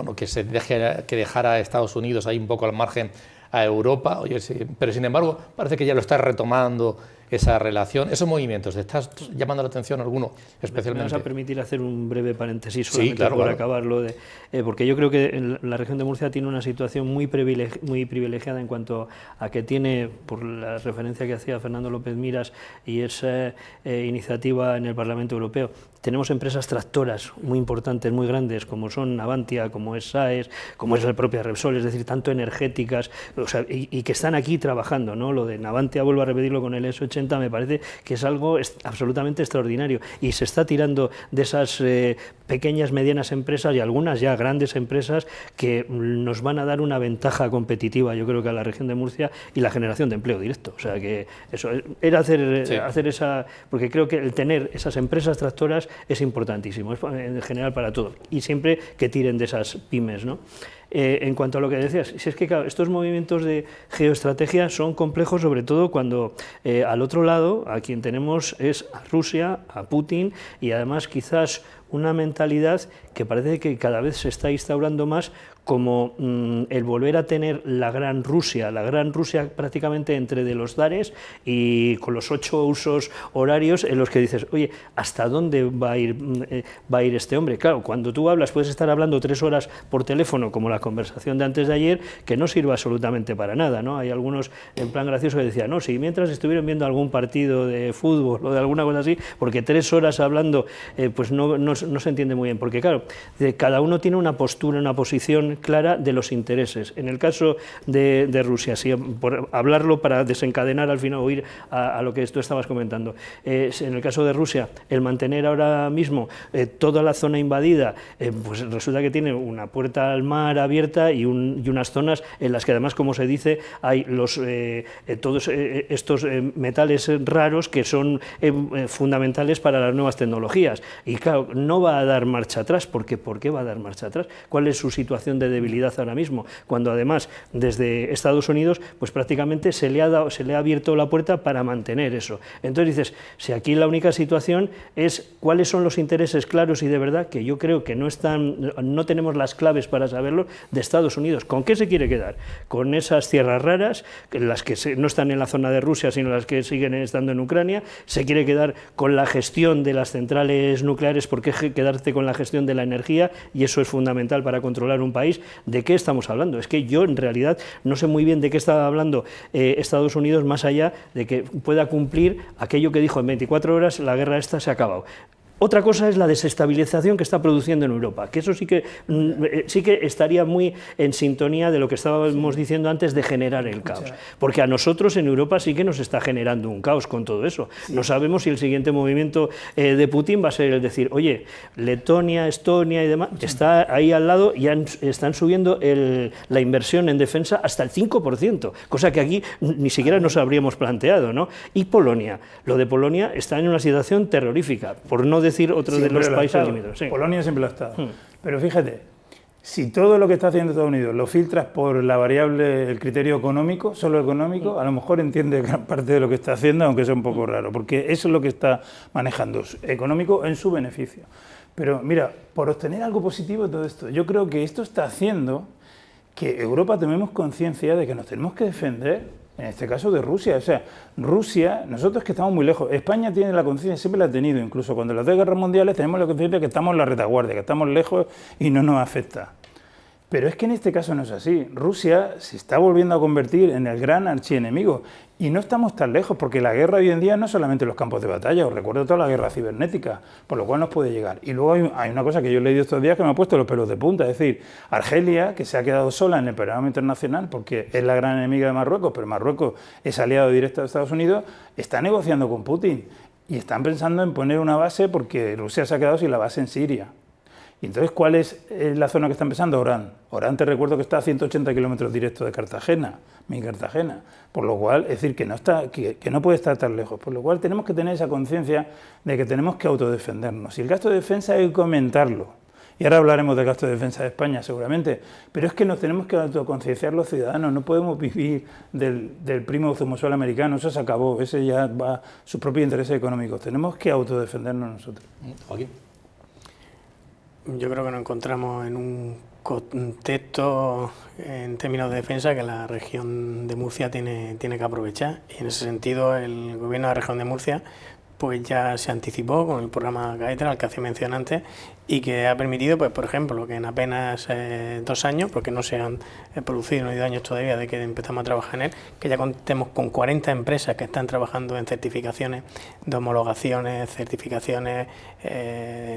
dejara a Estados Unidos ahí un poco al margen a Europa, oye, sí, pero sin embargo parece que ya lo está retomando esa relación, esos movimientos? ¿Te estás llamando la atención alguno especialmente? Me vas a permitir hacer un breve paréntesis solamente Sí, claro, por claro. acabarlo, porque yo creo que la región de Murcia tiene una situación muy privilegiada en cuanto a que tiene, por la referencia que hacía Fernando López Miras y esa iniciativa en el Parlamento Europeo, tenemos empresas tractoras muy importantes, muy grandes, como son Navantia, como es SAES, como es la propia Repsol, es decir, tanto energéticas, o sea, y que están aquí trabajando, ¿no? Lo de Navantia, vuelvo a repetirlo con el S80, me parece que es algo absolutamente extraordinario, y se está tirando de esas pequeñas, medianas empresas y algunas ya grandes empresas que nos van a dar una ventaja competitiva, yo creo que a la región de Murcia, y la generación de empleo directo. O sea, que eso era hacer esa, porque creo que el tener esas empresas tractoras es importantísimo, es en general para todo, y siempre que tiren de esas pymes, ¿no? En cuanto a lo que decías, si es que claro, estos movimientos de geoestrategia son complejos, sobre todo cuando al otro lado a quien tenemos es a Rusia, a Putin, y además quizás una mentalidad que parece que cada vez se está instaurando más, como el volver a tener la Gran Rusia prácticamente entre de los dares y con los 8 usos horarios en los que dices, oye, ¿hasta dónde va a ir este hombre? Claro, cuando tú hablas, puedes estar hablando 3 horas por teléfono, como la conversación de antes de ayer, que no sirve absolutamente para nada, ¿no? Hay algunos en plan gracioso que decían, no, si mientras estuvieron viendo algún partido de fútbol o de alguna cosa así, porque 3 horas hablando, pues no se entiende muy bien, porque claro, cada uno tiene una postura, una posición clara de los intereses. En el caso de Rusia, sí, por hablarlo para desencadenar al final, o ir a lo que tú estabas comentando, en el caso de Rusia, el mantener ahora mismo toda la zona invadida, pues resulta que tiene una puerta al mar abierta y unas zonas en las que además, como se dice, hay todos estos metales raros que son fundamentales para las nuevas tecnologías. Y claro, no va a dar marcha atrás, porque ¿por qué va a dar marcha atrás? ¿Cuál es su situación de debilidad ahora mismo? Cuando además desde Estados Unidos pues prácticamente se le ha abierto la puerta para mantener eso. Entonces dices, si aquí la única situación es cuáles son los intereses claros y de verdad, que yo creo que no tenemos las claves para saberlo, de Estados Unidos. ¿Con qué se quiere quedar? Con esas tierras raras, las que no están en la zona de Rusia, sino las que siguen estando en Ucrania. Se quiere quedar con la gestión de las centrales nucleares, porque quedarte con la gestión de la energía, y eso es fundamental para controlar un país. ¿De qué estamos hablando? Es que yo en realidad no sé muy bien de qué está hablando Estados Unidos, más allá de que pueda cumplir aquello que dijo: en 24 horas la guerra esta se ha acabado. Otra cosa es la desestabilización que está produciendo en Europa, que eso sí que estaría muy en sintonía de lo que estábamos diciendo antes, de generar el caos. Porque a nosotros en Europa sí que nos está generando un caos con todo eso. Sí. No sabemos si el siguiente movimiento de Putin va a ser el decir, oye, Letonia, Estonia y demás, está ahí al lado y están subiendo la inversión en defensa hasta el 5%, cosa que aquí ni siquiera nos habríamos planteado, ¿no? Y Polonia, lo de Polonia está en una situación terrorífica, por no decir otro de los países limítrofes. Sí. Polonia siempre lo ha estado. Pero fíjate, si todo lo que está haciendo Estados Unidos lo filtras por la variable, el criterio económico, solo económico, a lo mejor entiende gran parte de lo que está haciendo, aunque sea un poco raro, porque eso es lo que está manejando, económico en su beneficio. Pero mira, por obtener algo positivo de todo esto, yo creo que esto está haciendo que Europa tomemos conciencia de que nos tenemos que defender, en este caso de Rusia. O sea, Rusia, nosotros que estamos muy lejos, España tiene la conciencia, siempre la ha tenido, incluso cuando las 2 guerras mundiales tenemos la conciencia de que estamos en la retaguardia, que estamos lejos y no nos afecta. Pero es que en este caso no es así. Rusia se está volviendo a convertir en el gran archienemigo. Y no estamos tan lejos, porque la guerra hoy en día no es solamente los campos de batalla, os recuerdo toda la guerra cibernética, por lo cual nos puede llegar. Y luego hay una cosa que yo he leído estos días que me ha puesto los pelos de punta, es decir, Argelia, que se ha quedado sola en el panorama internacional, porque es la gran enemiga de Marruecos, pero Marruecos es aliado directo de Estados Unidos, está negociando con Putin y están pensando en poner una base, porque Rusia se ha quedado sin la base en Siria. Y entonces, ¿cuál es la zona que está empezando? Orán. Orán, te recuerdo que está a 180 kilómetros directos de Cartagena, mi Cartagena. Por lo cual, es decir, que no puede estar tan lejos. Por lo cual, tenemos que tener esa conciencia de que tenemos que autodefendernos. Y el gasto de defensa hay que comentarlo. Y ahora hablaremos del gasto de defensa de España, seguramente. Pero es que nos tenemos que autoconcienciar los ciudadanos. No podemos vivir del primo zumosol americano. Eso se acabó. Ese ya va a sus propios intereses económicos. Tenemos que autodefendernos nosotros. Joaquín. Yo creo que nos encontramos en un contexto en términos de defensa que la región de Murcia tiene que aprovechar, y en ese sentido el gobierno de la región de Murcia pues ya se anticipó con el programa Gaetra, al que hacía mención antes, y que ha permitido, pues por ejemplo, que en apenas 2 años, porque no se han producido ni 2 años todavía de que empezamos a trabajar en él, que ya contemos con 40 empresas que están trabajando en certificaciones de homologaciones, certificaciones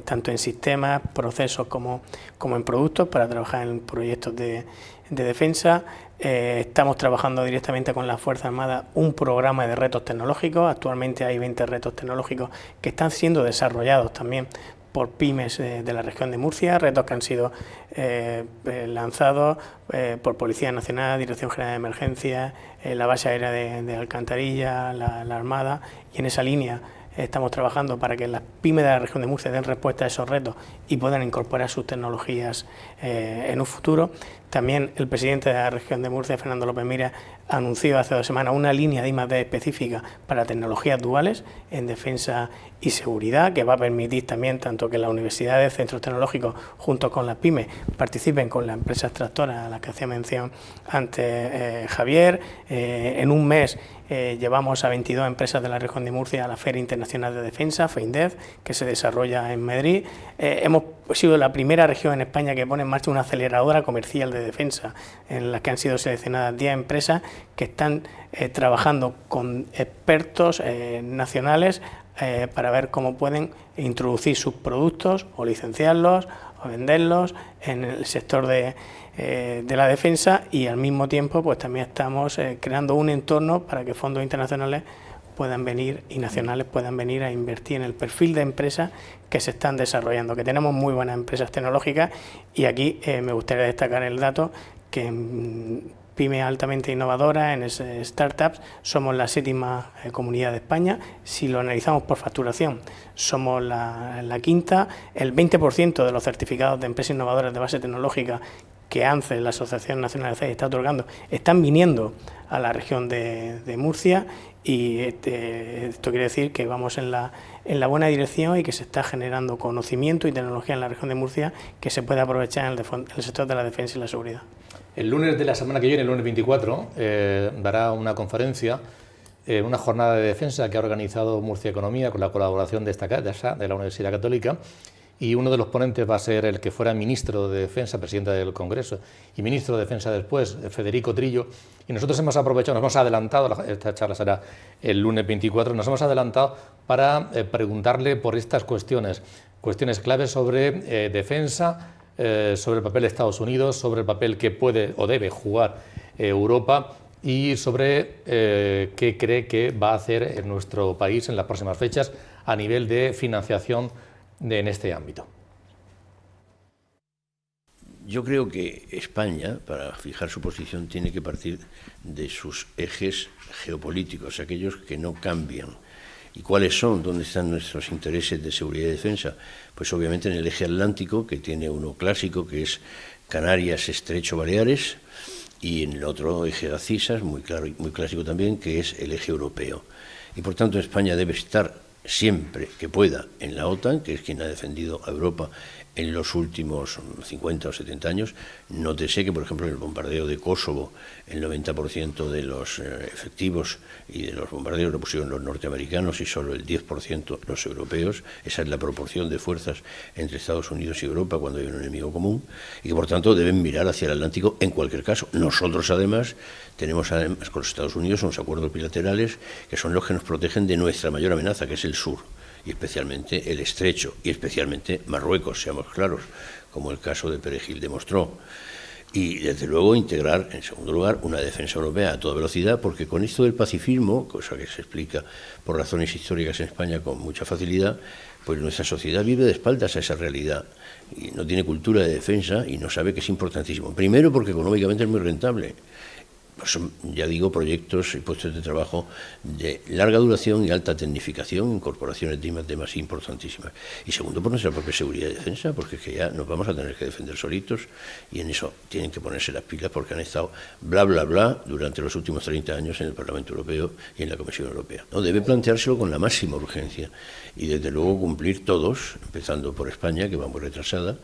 tanto en sistemas, procesos como en productos, para trabajar en proyectos de defensa. Estamos trabajando directamente con la Fuerza Armada un programa de retos tecnológicos. Actualmente hay 20 retos tecnológicos que están siendo desarrollados también por pymes de la región de Murcia, retos que han sido lanzados por Policía Nacional, Dirección General de Emergencias, la base aérea de Alcantarilla, la Armada, y en esa línea estamos trabajando para que las pymes de la región de Murcia den respuesta a esos retos y puedan incorporar sus tecnologías en un futuro. También el presidente de la región de Murcia, Fernando López Miras, anunció hace 2 semanas una línea de I+D específica para tecnologías duales en defensa y seguridad, que va a permitir también tanto que las universidades, centros tecnológicos, junto con las pymes, participen con las empresas tractoras a las que hacía mención antes Javier. En un mes llevamos a 22 empresas de la región de Murcia a la Feria Internacional de Defensa, FEINDEF, que se desarrolla en Madrid. Hemos sido la primera región en España que pone en marcha una aceleradora comercial de defensa, en la que han sido seleccionadas 10 empresas que están trabajando con expertos nacionales para ver cómo pueden introducir sus productos o licenciarlos o venderlos en el sector de la defensa, y al mismo tiempo pues también estamos creando un entorno para que fondos internacionales puedan venir y nacionales puedan venir a invertir en el perfil de empresas que se están desarrollando, que tenemos muy buenas empresas tecnológicas, y aquí me gustaría destacar el dato que en pymes altamente innovadoras, en startups, somos la 7ª comunidad de España. Si lo analizamos por facturación, somos la 5ª. El 20% de los certificados de empresas innovadoras de base tecnológica que ANCE, la Asociación Nacional de CEI, está otorgando, están viniendo a la región de Murcia, y esto quiere decir que vamos en la buena dirección y que se está generando conocimiento y tecnología en la región de Murcia que se puede aprovechar en el sector de la defensa y la seguridad. El lunes de la semana que viene, el lunes 24, dará una conferencia, una jornada de defensa que ha organizado Murcia Economía con la colaboración de esta casa, de la Universidad Católica, y uno de los ponentes va a ser el que fuera ministro de Defensa, presidente del Congreso, y ministro de Defensa después, Federico Trillo, y nosotros hemos aprovechado, nos hemos adelantado, esta charla será el lunes 24, nos hemos adelantado para preguntarle por estas cuestiones claves sobre defensa, sobre el papel de Estados Unidos, sobre el papel que puede o debe jugar Europa, y sobre qué cree que va a hacer en nuestro país en las próximas fechas a nivel de financiación en este ámbito. Yo creo que España, para fijar su posición, tiene que partir de sus ejes geopolíticos, aquellos que no cambian. ¿Y cuáles son? ¿Dónde están nuestros intereses de seguridad y defensa? Pues obviamente en el eje atlántico, que tiene uno clásico, que es Canarias, Estrecho, Baleares, y en el otro eje de CISAS, muy claro y muy clásico también, que es el eje europeo. Y por tanto España debe estar siempre que pueda en la OTAN, que es quien ha defendido a Europa en los últimos 50 o 70 años. Nótese que, por ejemplo, en el bombardeo de Kosovo, el 90% de los efectivos y de los bombardeos lo pusieron los norteamericanos y solo el 10% los europeos. Esa es la proporción de fuerzas entre Estados Unidos y Europa cuando hay un enemigo común, y que, por tanto, deben mirar hacia el Atlántico en cualquier caso. Nosotros, además, tenemos con los Estados Unidos unos acuerdos bilaterales que son los que nos protegen de nuestra mayor amenaza, que es el sur, y especialmente el Estrecho, y especialmente Marruecos, seamos claros, como el caso de Perejil demostró. Y, desde luego, integrar, en segundo lugar, una defensa europea a toda velocidad, porque con esto del pacifismo, cosa que se explica por razones históricas en España con mucha facilidad, pues nuestra sociedad vive de espaldas a esa realidad y no tiene cultura de defensa y no sabe que es importantísimo. Primero, porque económicamente es muy rentable. Son, ya digo, proyectos y puestos de trabajo de larga duración y alta tecnificación, incorporaciones de I+D+ importantísimas. Y segundo, por nuestra propia seguridad y defensa, porque es que ya nos vamos a tener que defender solitos, y en eso tienen que ponerse las pilas, porque han estado bla, bla, bla durante los últimos 30 años en el Parlamento Europeo y en la Comisión Europea. No, debe planteárselo con la máxima urgencia y, desde luego, cumplir todos, empezando por España, que va muy retrasada,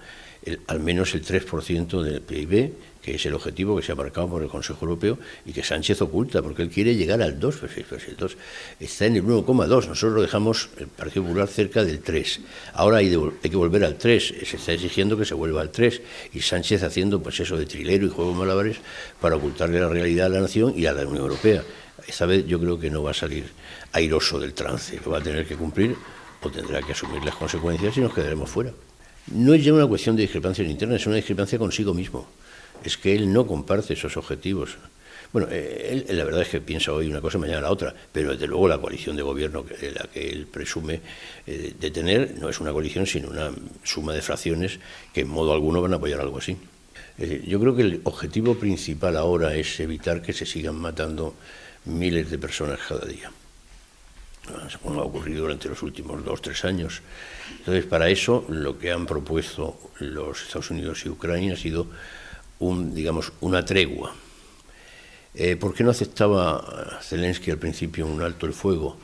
al menos el 3% del PIB, que es el objetivo que se ha marcado por el Consejo Europeo y que Sánchez oculta, porque él quiere llegar al 2%, pues el 2 está en el 1,2%, nosotros lo dejamos, el Partido Popular, cerca del 3%. Ahora hay que volver al 3%, se está exigiendo que se vuelva al 3%, y Sánchez haciendo pues eso de trilero y juego de malabares para ocultarle la realidad a la nación y a la Unión Europea. Esta vez yo creo que no va a salir airoso del trance, lo va a tener que cumplir o tendrá que asumir las consecuencias y nos quedaremos fuera. No es ya una cuestión de discrepancias internas, es una discrepancia consigo mismo. Es que él no comparte esos objetivos. Bueno, él la verdad es que piensa hoy una cosa y mañana la otra, pero desde luego la coalición de gobierno la que él presume de tener no es una coalición, sino una suma de fracciones que en modo alguno van a apoyar algo así. Yo creo que el objetivo principal ahora es evitar que se sigan matando miles de personas cada día, como ha ocurrido durante los últimos 2 o 3 años. Entonces, para eso, lo que han propuesto los Estados Unidos y Ucrania ha sido una tregua. ¿Por qué no aceptaba Zelensky al principio un alto el fuego?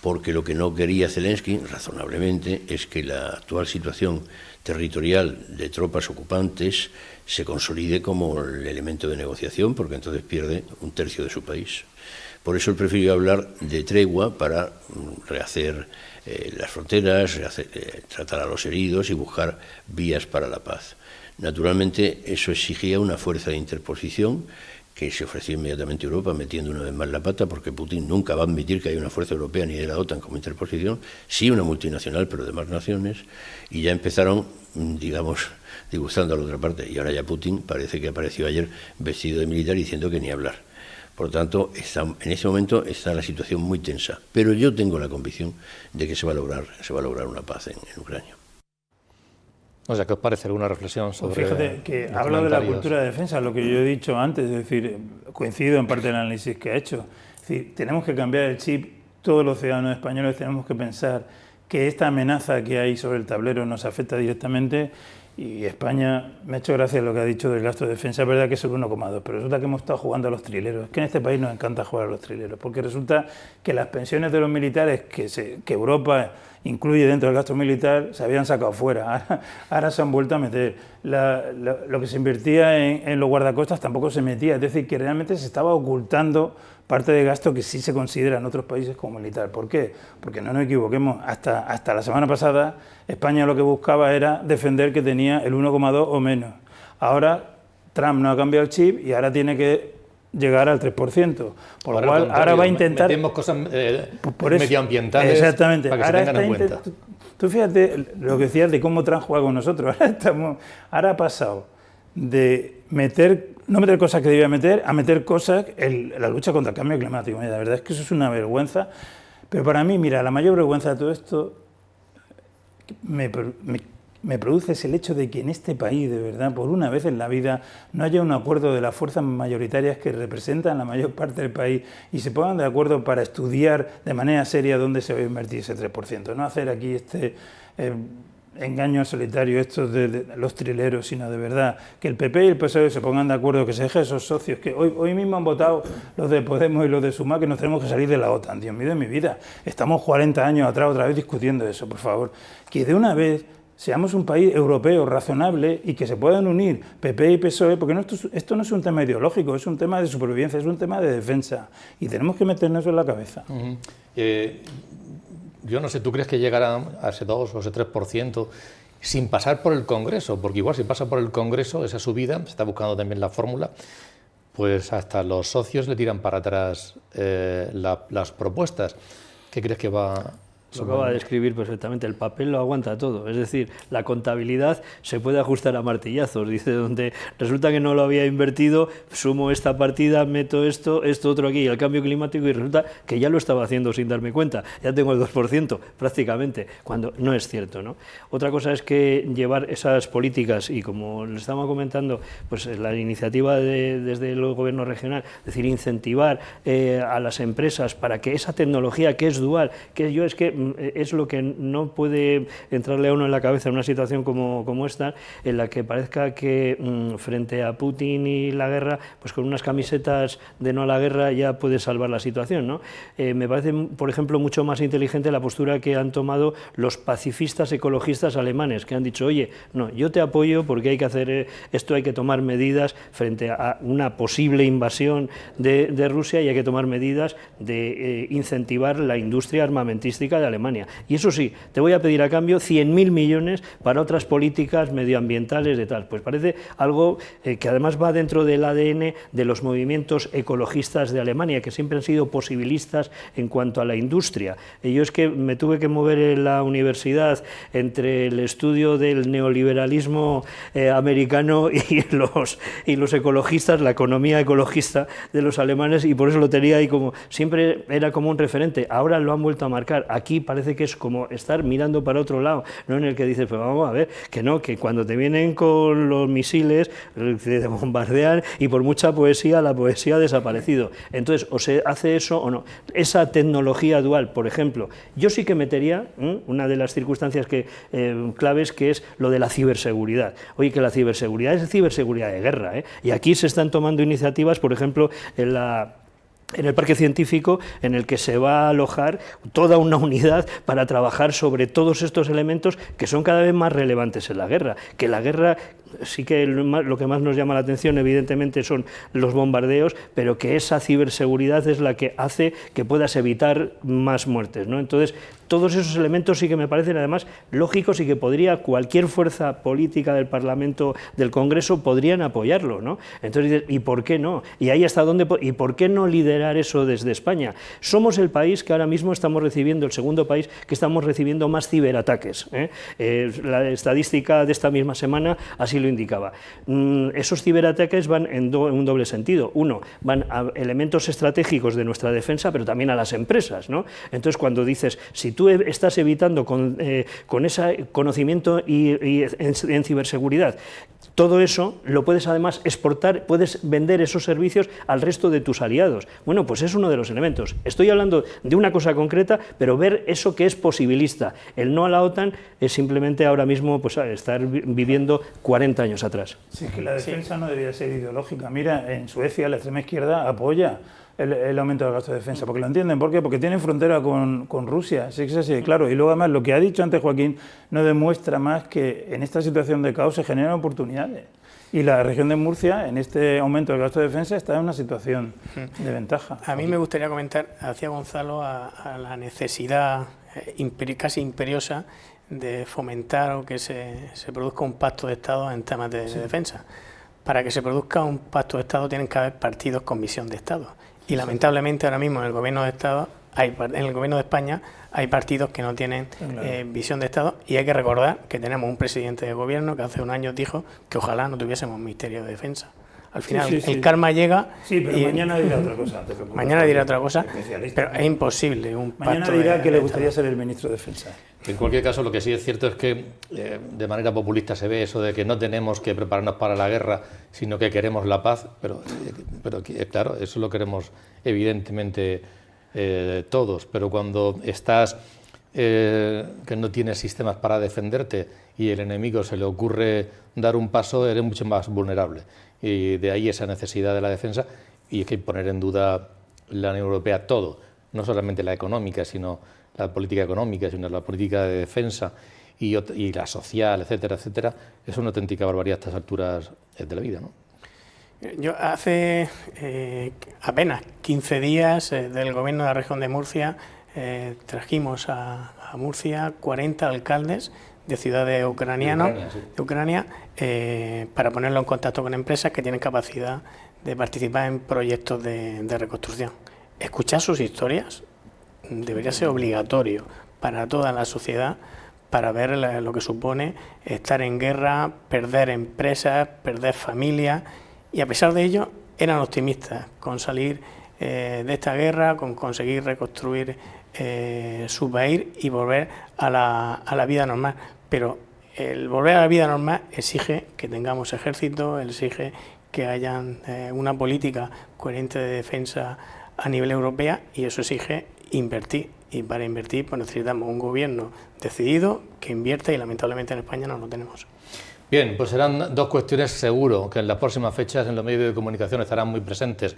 Porque lo que no quería Zelensky, razonablemente, es que la actual situación territorial de tropas ocupantes se consolide como el elemento de negociación, porque entonces pierde 1/3 de su país. Por eso él prefirió hablar de tregua para rehacer las fronteras, tratar a los heridos y buscar vías para la paz. Naturalmente, eso exigía una fuerza de interposición que se ofreció inmediatamente a Europa, metiendo una vez más la pata, porque Putin nunca va a admitir que haya una fuerza europea ni de la OTAN como interposición, sí una multinacional, pero de más naciones, y ya empezaron, disgustando a la otra parte, y ahora ya Putin parece que apareció ayer vestido de militar diciendo que ni hablar. Por lo tanto, en ese momento está la situación muy tensa, pero yo tengo la convicción de que se va a lograr una paz en Ucrania. O sea, ¿qué os parece alguna reflexión sobre...? Pues fíjate que habla de la cultura de defensa, lo que yo he dicho antes, es decir, coincido en parte del análisis que ha hecho. Es decir, tenemos que cambiar el chip, todos los ciudadanos españoles tenemos que pensar que esta amenaza que hay sobre el tablero nos afecta directamente, y España, me ha hecho gracia lo que ha dicho del gasto de defensa, es verdad que es el 1,2, pero resulta que hemos estado jugando a los trileros. Es que en este país nos encanta jugar a los trileros, porque resulta que las pensiones de los militares que Europa incluye dentro del gasto militar se habían sacado fuera, ahora se han vuelto a meter. Lo que se invertía en los guardacostas tampoco se metía, es decir, que realmente se estaba ocultando parte de gasto que sí se considera en otros países como militar. ¿Por qué? Porque no nos equivoquemos, hasta la semana pasada España lo que buscaba era defender que tenía el 1,2 o menos. Ahora Trump no ha cambiado el chip y ahora tiene que llegar al 3%, por lo cual ahora va a intentar... Metemos cosas medioambientales, exactamente, para que se tengan en cuenta. Tú fíjate lo que decías de cómo Trump juega con nosotros. Ahora ha pasado de no meter cosas que debía meter a meter cosas en la lucha contra el cambio climático. Mira, la verdad es que eso es una vergüenza, pero para mí, mira, la mayor vergüenza de todo esto me produce es el hecho de que en este país, de verdad, por una vez en la vida, no haya un acuerdo de las fuerzas mayoritarias que representan la mayor parte del país y se pongan de acuerdo para estudiar de manera seria dónde se va a invertir ese 3%. No hacer aquí este engaño solitario, estos de los trileros, sino de verdad que el PP y el PSOE se pongan de acuerdo, que se dejen esos socios que hoy mismo han votado los de Podemos y los de Sumar, que nos tenemos que salir de la OTAN. Dios mío de mi vida, estamos 40 años atrás otra vez discutiendo eso, por favor. Que de una vez seamos un país europeo razonable y que se puedan unir PP y PSOE, porque esto no es un tema ideológico, es un tema de supervivencia, es un tema de defensa y tenemos que meternos eso en la cabeza. Yo no sé, ¿tú crees que llegarán a ese 2 o ese 3% sin pasar por el Congreso? Porque igual si pasa por el Congreso, esa subida, se está buscando también la fórmula, pues hasta los socios le tiran para atrás las propuestas. ¿Qué crees que va...? Lo acaba de describir perfectamente, el papel lo aguanta todo, es decir, la contabilidad se puede ajustar a martillazos, dice, donde resulta que no lo había invertido, sumo esta partida, meto esto otro aquí, el cambio climático, y resulta que ya lo estaba haciendo sin darme cuenta, ya tengo el 2% prácticamente, cuando no es cierto, ¿no? Otra cosa es que llevar esas políticas, y como le estamos comentando, pues la iniciativa desde el gobierno regional, es decir, incentivar a las empresas para que esa tecnología que es dual, que yo es que que es lo que no puede entrarle a uno en la cabeza en una situación como esta, en la que parezca que frente a Putin y la guerra, pues con unas camisetas de no a la guerra ya puede salvar la situación, ¿no? Me parece, por ejemplo, mucho más inteligente la postura que han tomado los pacifistas ecologistas alemanes, que han dicho, oye, no, yo te apoyo porque hay que hacer esto, hay que tomar medidas frente a una posible invasión de Rusia y hay que tomar medidas de incentivar la industria armamentística de Alemania. Y eso sí, te voy a pedir a cambio 100.000 millones para otras políticas medioambientales de tal. Pues parece algo que además va dentro del ADN de los movimientos ecologistas de Alemania, que siempre han sido posibilistas en cuanto a la industria. Yo es que me tuve que mover en la universidad entre el estudio del neoliberalismo americano y los ecologistas, la economía ecologista de los alemanes, y por eso lo tenía ahí como, siempre era como un referente. Ahora lo han vuelto a marcar. Aquí parece que es como estar mirando para otro lado, ¿no? En el que dices, pues vamos a ver, que no, que cuando te vienen con los misiles, te bombardean y por mucha poesía, la poesía ha desaparecido. Entonces, o se hace eso o no. Esa tecnología dual, por ejemplo, yo sí que metería una de las circunstancias claves, que es lo de la ciberseguridad. Oye, que la ciberseguridad es ciberseguridad de guerra, ¿eh? Y aquí se están tomando iniciativas, por ejemplo, en el parque científico, en el que se va a alojar toda una unidad para trabajar sobre todos estos elementos que son cada vez más relevantes en la guerra. Que la guerra, sí que lo que más nos llama la atención, evidentemente, son los bombardeos, pero que esa ciberseguridad es la que hace que puedas evitar más muertes, ¿no? Entonces, todos esos elementos sí que me parecen además lógicos y que podría cualquier fuerza política del Parlamento, del Congreso, podrían apoyarlo, ¿no? Entonces dices, ¿y por qué no? ¿Y ahí hasta dónde? ¿Y por qué no liderar eso desde España? Somos el país que ahora mismo estamos recibiendo, el segundo país que estamos recibiendo más ciberataques, ¿eh? La estadística de esta misma semana así lo indicaba. Esos ciberataques van en un doble sentido. Uno, van a elementos estratégicos de nuestra defensa, pero también a las empresas, ¿no? Entonces, cuando dices, si tú estás evitando con ese conocimiento y en ciberseguridad, todo eso lo puedes además exportar, puedes vender esos servicios al resto de tus aliados. Bueno, pues es uno de los elementos. Estoy hablando de una cosa concreta, pero ver eso que es posibilista. El no a la OTAN es simplemente ahora mismo pues, estar viviendo 40 años atrás. Sí, que la defensa no debería ser ideológica. Mira, en Suecia la extrema izquierda apoya el aumento del gasto de defensa, porque lo entienden. ¿Por qué? Porque tienen frontera con Rusia, sí que es así, claro. Y luego además lo que ha dicho antes Joaquín no demuestra más que en esta situación de caos se generan oportunidades. Y la región de Murcia, en este aumento del gasto de defensa, está en una situación de ventaja. A mí me gustaría comentar, hacia Gonzalo, a la necesidad casi imperiosa de fomentar o que se produzca un pacto de Estado en temas de defensa. Para que se produzca un pacto de Estado tienen que haber partidos con visión de Estado. Y lamentablemente ahora mismo en el gobierno de España hay partidos que no tienen visión de Estado, y hay que recordar que tenemos un presidente de gobierno que hace un año dijo que ojalá no tuviésemos ministerio de defensa. Al final el karma llega. Sí, pero mañana dirá otra cosa. Mañana dirá otra cosa, pero es imposible un pacto. Mañana dirá que le gustaría ser el ministro de Defensa. En cualquier caso, lo que sí es cierto es que de manera populista se ve eso de que no tenemos que prepararnos para la guerra, sino que queremos la paz, pero claro, eso lo queremos evidentemente todos, pero cuando estás que no tienes sistemas para defenderte y el enemigo se le ocurre dar un paso, eres mucho más vulnerable. Y de ahí esa necesidad de la defensa, y es que poner en duda la Unión Europea todo, no solamente la económica, sino la política económica, sino la política de defensa y la social, etcétera, etcétera, es una auténtica barbaridad a estas alturas de la vida, ¿no? Yo hace apenas 15 días del gobierno de la región de Murcia trajimos a Murcia 40 alcaldes de ciudades ucranianas de Ucrania para ponerlo en contacto con empresas que tienen capacidad de participar en proyectos de reconstrucción. Escuchar sus historias debería ser obligatorio para toda la sociedad, para ver lo que supone estar en guerra, perder empresas, perder familias, y a pesar de ello eran optimistas con salir de esta guerra, con conseguir reconstruir su país y volver a la vida normal. Pero el volver a la vida normal exige que tengamos ejército, exige que haya una política coherente de defensa a nivel europeo, y eso exige invertir. Y para invertir pues necesitamos un gobierno decidido que invierta, y lamentablemente en España no lo tenemos. Bien, pues serán dos cuestiones seguro que en las próximas fechas en los medios de comunicación estarán muy presentes.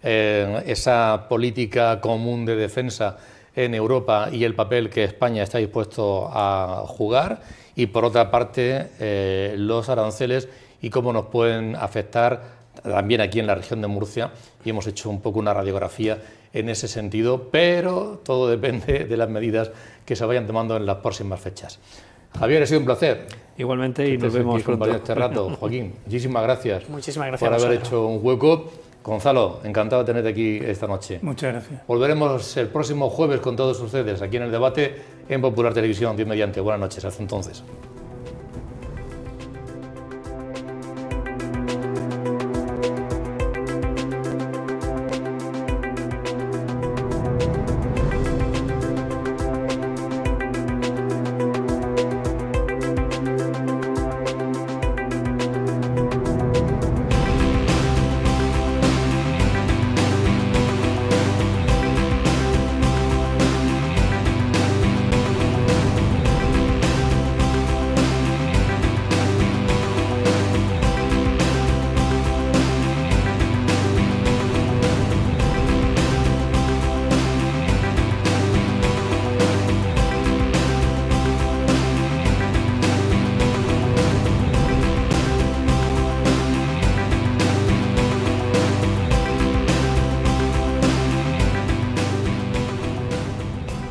Esa política común de defensa en Europa y el papel que España está dispuesto a jugar, y por otra parte los aranceles y cómo nos pueden afectar también aquí en la región de Murcia, y hemos hecho un poco una radiografía en ese sentido, pero todo depende de las medidas que se vayan tomando en las próximas fechas. Javier, ha sido un placer. Igualmente, y nos vemos pronto. Este rato. Joaquín, muchísimas gracias. Muchísimas gracias por haber hecho un hueco. Gonzalo, encantado de tenerte aquí esta noche. Muchas gracias. Volveremos el próximo jueves con todos ustedes aquí en el debate en Popular Televisión, Dios mediante. Buenas noches, hasta entonces.